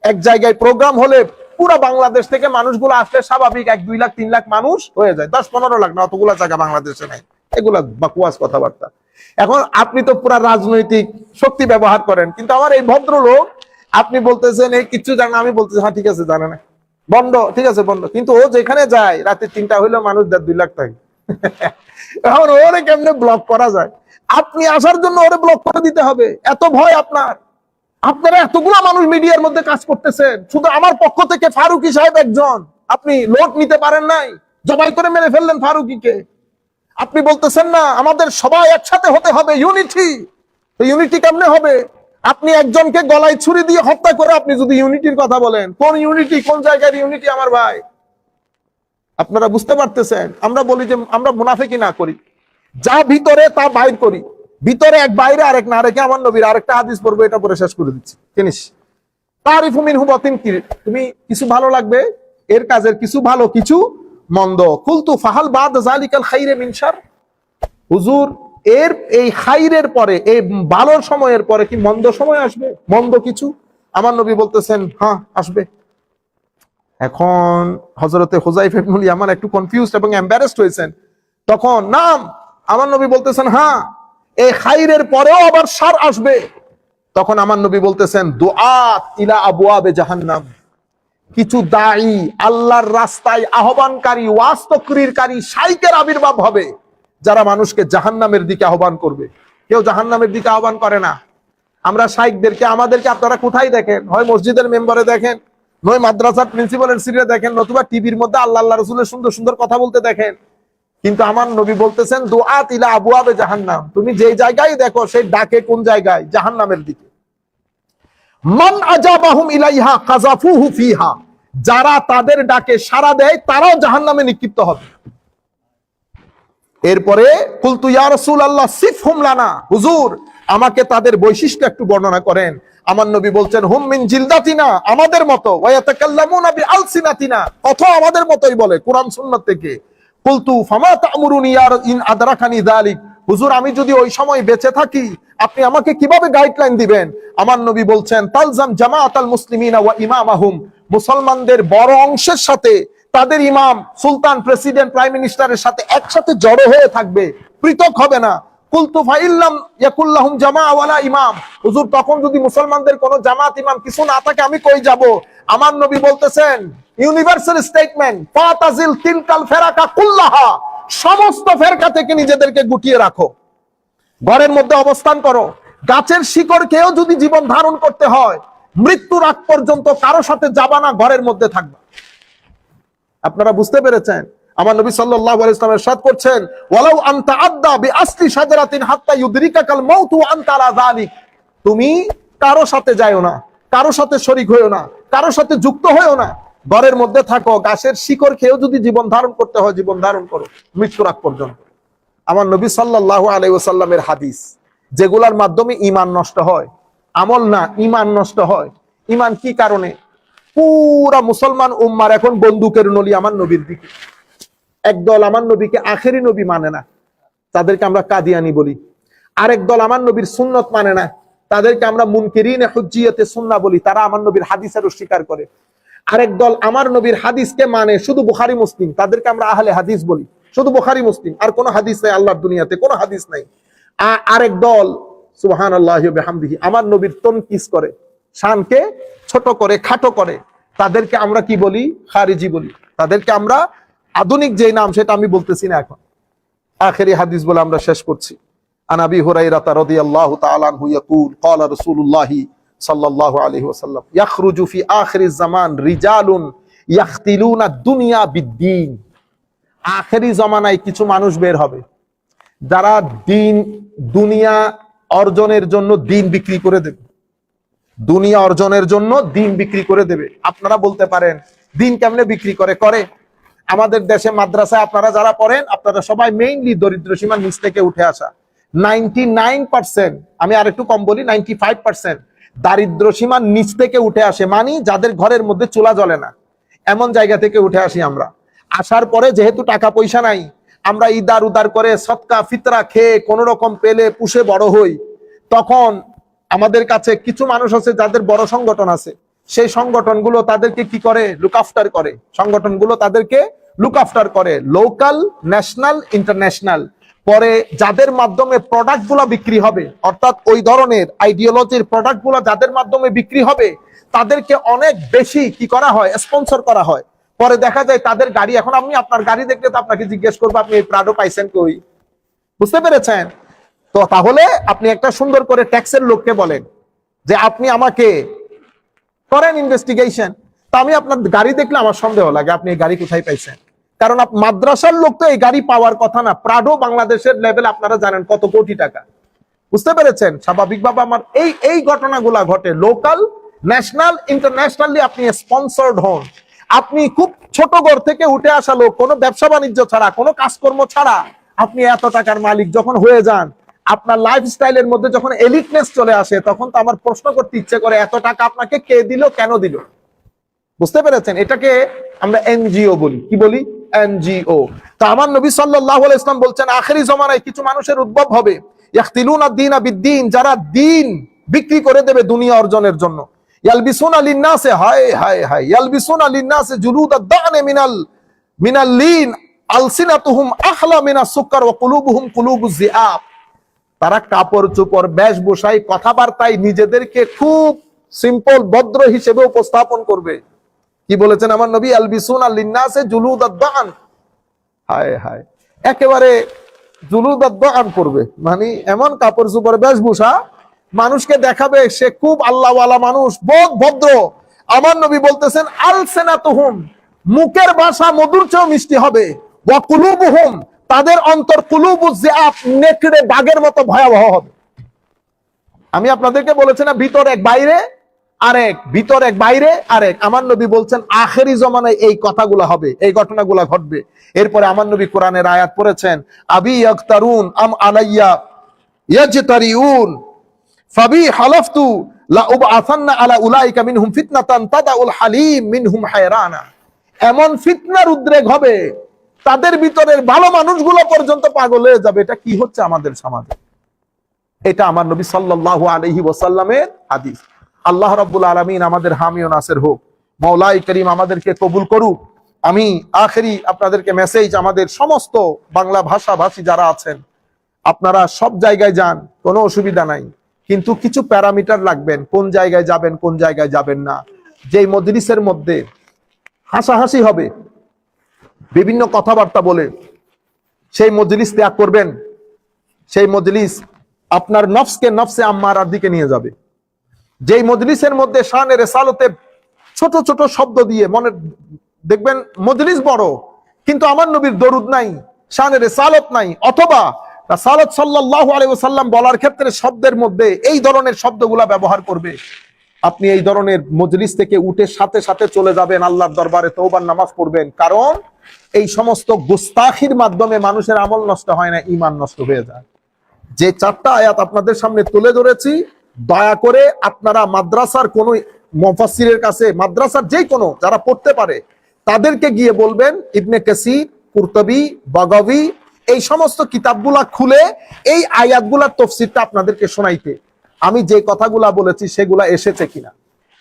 এক জায়গায় প্রোগ্রাম হলে পুরো বাংলাদেশ থেকে মানুষগুলো আসলে স্বাভাবিক 1-2 লাখ 3 লাখ মানুষ হয়ে যায়, 10-15 লাখ না, অতগুলা জায়গা বাংলাদেশে নাই। এগুলা বাকুয়াস কথাবার্তা। এখন আপনি তো পুরা রাজনৈতিক শক্তি ব্যবহার করেন, কিন্তু আমার এই ভদ্রলোক, আপনি বলতেছেন এই কিচ্ছু জানে, আমি বলতেছি হ্যাঁ ঠিক আছে জানে না, বন্ধ, ঠিক আছে বন্ধ, কিন্তু ও যেখানে যায় রাতে 3টা হইলেও মানুষ 1.5-2 লাখ থাকে। এখন ওরে কেমনে ব্লক করা যায়? আপনি আসার জন্য ওরে ব্লক করে দিতে হবে, এত ভয় আপনার? আপনারা এতগুলা মানুষ মিডিয়ার মধ্যে কাজ করতেছেন, শুধু আমার পক্ষ থেকে ফারুকী সাহেব একজন, আপনি লোট নিতে পারেন নাই, জবাই করে মেরে ফেললেন ফারুকীকে। আপনি বলতেছেন না আমাদের সবাই একসাথে হতে হবে, ইউনিটি। ইউনিটি কেমনে হবে? আপনি একজনকে গলায় ছুরি দিয়ে হত্যা করে আপনি যদি ইউনিটির কথা বলেন, কোন ইউনিটি, কোন জায়গার ইউনিটি আমার ভাই? আপনারা বুঝতে পারতেছেন? আমরা বলি যে আমরা মুনাফিকি না করি, যা ভিতরে তা বাইর করি। ভিতরে এক, বাইরে আরেক না রেখে আমার নবীর আরেকটা হাদিস পড়বো, এটা পরে শেষ করে দিচ্ছি জিনিস। তারিফু মিনহু বাতিন, তুমি কিছু ভালো লাগবে এর কাজের কিছু ভালো, কিছু মন্দ। কুলতু ফাহাল বাদ যালিকাল খাইরে মিন শার। হুজুর এর এই খাইরের পরে, এই ভালোর সময়ের পরে কি মন্দ সময় আসবে, মন্দ কিছু? আমার নবী বলতেছেন হ্যাঁ আসবে। এখন হযরতে হুযায়ফা ইবনুল ইয়ামান একটু কনফিউজড এবং এম্বারেসড হয়েছেন। তখন নাম, আমার নবী বলতেছেন হ্যাঁ এই খাইরের পরেও আবার শার আসবে। তখন আমার নবী বলতেছেন দুআত ইলা আবওয়াবে জাহান্নাম, কিছু দাঈ, আল্লাহর রাস্তায় আহ্বানকারী, ওয়াজ তাকরীরকারী শাইখের আবির্ভাব হবে, যারা মানুষকে জাহান্নামের দিকে আহ্বান করবে। কেউ জাহান্নামের দিকে আহ্বান করে না। আমরা শাইখদেরকে, আমাদেরকে আপনারা কোথায় দেখেন? হয় মসজিদের মেম্বারে দেখেন, নয় মাদ্রাসার প্রিন্সিপালের সিটে দেখেন, নতুবা টিভির মধ্যে আল্লাহ আল্লাহ রাসূলের সুন্দর সুন্দর কথা বলতে দেখেন। কিন্তু আমার নবী বলতেছেন দুআত ইলা আবওয়াবে জাহান্নাম, তুমি যে জায়গায় দেখো সেই ডাকে কোন জায়গায়? জাহান্নামের দিকে। মান আজাবাহুম ইলাইহা কাযাফুহু ফিহা, যারা তাদের ডাকে সাড়া দেয় তারাও জাহান্নামে নিক্ষিপ্ত হবে। এরপরে কুলতু ইয়া রাসূলুল্লাহ সিফহুম লানা, হুজুর আমাকে তাদের বৈশিষ্ট্য একটু বর্ণনা করেন। আমার নবী বলছেন হুম মিন জিলদাতিনা, আমাদের মতো, ওয়া ইয়াতাকাল্লামুনা বিআলসিনাতিনা, কথা আমাদের মতোই বলে কোরআন সুন্নাত থেকে। কুলতু ফামা তা'মুরুনি ইয়া ইন আদরাকানি যালিক, হুজুর আমি যদি ওই সময় বেঁচে থাকি আপনি আমাকে কিভাবে গাইডলাইন দিবেন? আমার নবী বলছেন তালজাম জামাআতাল মুসলিমিনা ওয়া ইমামাহুম, মুসলমানদের বড় অংশের সাথে তাদের ইমাম, সুলতান, প্রেসিডেন্ট, প্রাইম মিনিস্টারের সাথে একসাথে জড়ো হয়ে থাকবে, পৃথক হবে না। কুলতু ফাইল্লাম ইয়াকুল্লাহুম জামাআ ওয়ালা ইমাম, হুজুর তখন যদি মুসলমানদের কোনো জামাত, ইমাম কিছু না থাকে আমি কই যাব? আমার নবী বলতেছেন ইউনিভার্সাল স্টেটমেন্ট, ফাতাজিল তিলকাল ফেরাকা কুল্লাহা, সমস্ত ফেরকা থেকে নিজেদেরকে গুটিয়ে রাখো, ঘরের মধ্যে অবস্থান করো। গাছের শিকড় খেয়েও যদি জীবন ধারণ করতে হয়, মৃত্যুর আগ পর্যন্ত কারো সাথে যাবা না, ঘরের মধ্যে থাকবা। আপনারা বুঝতে পেরেছেন? আমার নবী সাল্লাল্লাহু আলাইহি ওয়াসাল্লাম ইরশাদ করছেন ওয়ালাউ আনতা আদদা বিআসলি শাজারাতিন হাত্তা ইউদরিকাকাল মাউত ওয়া আনতা আলা যালিক, তুমি কারো সাথে যায়ও না, কারো সাথে শরীক হইও না, কারো সাথে যুক্ত হইও না, ঘরের মধ্যে থাকো। গাছের শিকড় খেয়েও যদি জীবন ধারণ করতে হয় জীবন ধারণ করো মৃত্যুর আগ পর্যন্ত। আমার নবী সাল্লাল্লাহু আলাইহি ওয়াসাল্লামের হাদিস, যেগুলোর মাধ্যমে ঈমান নষ্ট হয়, আমল না ঈমান নষ্ট হয়। ঈমান কি কারণে? পুরা মুসলমান উম্মার এখন বন্দুকের নলি আমার নবীর দিকে। একদল আমার নবীকে আখেরি নবী মানে না, তাদেরকে আমরা কাদিয়ানি বলি। আরেক দল আমার নবীর সুন্নত মানে না, তাদেরকে আমরা মুনকিরিনে হুজ্জিয়তে সুন্নাহ বলি, তারা আমার নবীর হাদিসের অস্বীকার করে। আরেক দল আমার নবীর হাদিসকে মানে শুধু বুখারী মুসলিম, তাদেরকে আমরা আহলে হাদিস বলি, শুধু বুখারী মুসলিম, আর কোনো হাদিস নাই, আল্লাহর দুনিয়াতে কোনো হাদিস নাই। আরেক দল সুবহানাল্লাহি ওয়া বিহামদিহি আমার নবীর তনকিস করে, শানকে ছোট করে, খাটো করে, তাদেরকে আমরা কি বলি? খারিজি বলি। তাদেরকে আমরা আধুনিক যে নাম সেটা আমি বলতেছি না এখন। আখেরি হাদিস বলে আমরা শেষ করছি। আন আবি হুরায়রা রাদিয়াল্লাহু তাআলা আনহু ইয়াকুল ক্বালা রাসূলুল্লাহ সাল্লাল্লাহু আলাইহি ওয়াসাল্লাম ইয়াখরুজু ফি আখিরিজ জামান রিজালুন ইয়াখতিলুনা দুনিয়া বিদ্দীন। আখেরি জামানায় কিছু মানুষ বের হবে যারা দুনিয়া অর্জনের জন্য দিন বিক্রি করে দেবে, দুনিয়া অর্জনের জন্য দিন বিক্রি করে দেবে। আপনারা বলতে পারেন দিন কেমনে বিক্রি করে? আমাদের দেশে মাদ্রাসায় আপনারা যারা পড়েন, আপনারা সবাই মেইনলি দরিদ্র সীমার নিচ থেকে উঠে আসা। 99%, আমি আর একটু কম বলি, 95% দারিদ্র সীমার নিচ থেকে উঠে আসে, মানে যাদের ঘরের মধ্যে চুলা জ্বলে না, এমন জায়গা থেকে উঠে আসি আমরা। আসার পরে যেহেতু টাকা পয়সা নাই, আমরা ইদার উদার করে সদকা ফিতরা খেয়ে কোন রকম পেলে পুষে বড় হই। তখন আমাদের কাছে কিছু মানুষ আছে যাদের বড় সংগঠন আছে, সেই সংগঠনগুলো তাদেরকে কি করে? লুক আফটার করে। সংগঠনগুলো তাদেরকে লুক আফটার করে, লোকাল, ন্যাশনাল, ইন্টারন্যাশনাল। পরে যাদের মাধ্যমে প্রোডাক্ট গুলা বিক্রি হবে, অর্থাৎ ওই ধরনের আইডিওলজির প্রোডাক্ট গুলা যাদের মাধ্যমে বিক্রি হবে, তাদেরকে অনেক বেশি কি করা হয়? স্পন্সর করা হয়। পরে দেখা যায় তাদের গাড়ি, এখন আমি আপনার গাড়ি দেখলে তো আপনাকে জিজ্ঞেস করবো আপনি এই প্রাডো পাইছেন কই? বুঝতে পেরেছেন তো? তাহলে আপনি একটা সুন্দর করে ট্যাক্সের লোককে বলেন যে আপনি আমাকে করেন ইনভেস্টিগেশন, তা আমি আপনার গাড়ি দেখলে আমার সন্দেহ লাগে আপনি এই গাড়ি কোথায় পাইছেন। কারণ মাদ্রাসার লোক তো এই গাড়ি পাওয়ার কথা না। প্রাডো বাংলাদেশের লেভেল আপনারা জানেন কত কোটি টাকা। বুঝতে পেরেছেন? স্বাভাবিকভাবে আমার এই ঘটনাগুলা ঘটে। লোকাল, ন্যাশনাল, ইন্টারন্যাশনালি আপনি স্পন্সর্ড হন। আপনি খুব ছোট ঘর থেকে উঠে আসা লোক, কোনো ব্যবসা বাণিজ্য ছাড়া, কোনো কাজকর্ম ছাড়া আপনি এত টাকার মালিক যখন হয়ে যান, আপনার লাইফস্টাইলের মধ্যে যখন এলিটনেস চলে আসে, তখন তো আমার প্রশ্ন করতে ইচ্ছে করে এত টাকা আপনাকে কে দিল, কেন দিল? বুঝতে পেরেছেন? এটাকে আমরা এনজিও বলি। কি বলি? এনজিও। তো আমার নবী সাল্লাল্লাহু আলাইহি ওয়াসাল্লাম বলছেন আখেরি জামানায় কিছু মানুষের উদ্ভব হবে, ইয়াখতিলুনা দ্বীনা বিদ্দীন, যারা দিন বিক্রি করে দেবে দুনিয়া অর্জনের জন্য। ইয়ালবিসুনা লিন-নাসি, হায় হায় হায়, ইয়ালবিসুনা লিন-নাসি জুলুদাদ দা'নি মিনাল লিন আলসিনাতুহুম আহলা মিনাস সুকর ওয়া কুলুবুহুম কুলুবুজ যিআব। তারা কাপড় চোপড়, বেশভূষায়, কথাবার্তায় নিজেদেরকে খুব সিম্পল, ভদ্র হিসেবে উপস্থাপন করবে। কি বলেছেন আমার নবী? আলবিসুনা লিন-নাসি জুলুদাদ দা'ন, হায় হায়, একেবারে জুলুদাদ দা'ন করবে, মানে এমন কাপড় চোপড়, বেশভূষা, মানুষকে দেখাবে সে খুব আল্লাহওয়ালা মানুষ, বহুত ভদ্র। আমার নবী বলতেছেন আলসিনাতুহুম, মুখের ভাষা মধুর চেয়েও মিষ্টি হবে, ওয়া কুলুবুহুম, তাদের অন্তর কুলুবুজ যিআব, নেকড়ে বাঘের মতো ভয়াবহ হবে। আমি আপনাদেরকে বলেছি না, ভিতর এক বাইরে আরেক, ভিতর এক বাইরে আরেক। আমার নবী বলছেন আখেরি জমানায় এই কথাগুলো হবে, এই ঘটনাগুলো ঘটবে। এরপরে আমার নবী কোরআনের আয়াত পড়েছেন, আবি ইয়াকতারুন আম আলাইয়া ইয়াজতারিউন ফাবি হালাফতু লা উবআসান্না আলা উলাইকা মিনহুম ফিতনাতান তাদাউল হালিম মিনহুম হায়রানা। এমন ফিতনার উদ্রেক হবে, তাদের ভিতরের ভালো মানুষগুলো পর্যন্ত পাগল হয়ে যাবে। এটা কি হচ্ছে আমাদের সমাজে? এটা আমার নবী সাল্লাল্লাহু আলাইহি ওয়াসাল্লামের হাদিস। আল্লাহ রাব্বুল আলামিন আমাদের হামি ও নাসির হোক। মাওলাই করিম আমাদেরকে কবুল করুক। আমি আখেরি আপনাদেরকে মেসেজ, আমাদের সমস্ত বাংলা ভাষাভাষী যারা আছেন, আপনারা সব জায়গায় যান, কোনো অসুবিধা নাই, কিন্তু কিছু প্যারামিটার রাখবেন, কোন জায়গায় যাবেন, কোন জায়গায় যাবেন না। যেই মজলিসের মধ্যে হাসাহাসি হবে, বিভিন্ন কথাবার্তা বলে, সেই মজলিস ত্যাগ করবেন। সেই মজলিস আপনার নফসকে নফসে আম্মারার দিকে নিয়ে যাবে। যেই মজলিসের মধ্যে শানে রিসালাতে ছোট ছোট শব্দ দিয়ে, মনে দেখবেন মজলিস বড় কিন্তু আমার নবীর দরুদ নাই, শানে রিসালাত নাই, অথবা রাসূলুল্লাহ সাল্লাল্লাহু আলাইহি ওয়াসাল্লাম বলার ক্ষেত্রে শব্দের মধ্যে এই ধরনের শব্দগুলা ব্যবহার করবে, আপনি এই ধরনের মজলিস থেকে উঠে সাথে সাথে চলে যাবেন, আল্লাহর দরবারে তওবার নামাজ পড়বেন। কারণ এই সমস্ত গুস্তাখির মাধ্যমে মানুষের আমল নষ্ট হয় না, ঈমান নষ্ট হয়ে যায়। যে চারটা আয়াত আপনাদের সামনে তুলে ধরেছি, দয়া করে আপনারা মাদ্রাসার কোন মুফাসসিরের কাছে, মাদ্রাসার যে কোনো যারা পড়তে পারে তাদেরকে গিয়ে বলবেন ইবনে কাসির, কুরতুবী, বাগাবী, এই সমস্ত কিতাবগুলা খুলে এই আয়াতগুলার তাফসীরটা আপনাদেরকে শোনাইতে আমি যে কথাগুলা বলেছি সেগুলা এসেছে কিনা,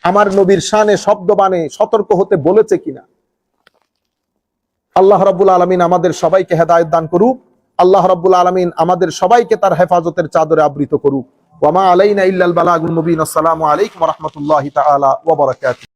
আমার নবীর শানে শব্দবাণে সতর্ক হতে বলেছে কিনা। আল্লাহ রাব্বুল আলামিন আমাদের সবাইকে হেদায়েত দান করুক। আল্লাহ রাব্বুল আলামিন আমাদের সবাইকে তার হেফাজতের চাদরে আবৃত করুক। ওয়া মা আলাইনা ইল্লাল বালাগুল মুবিন। আসসালামু আলাইকুম ওয়া রাহমাতুল্লাহি তাআলা ওয়া বারাকাতুহু।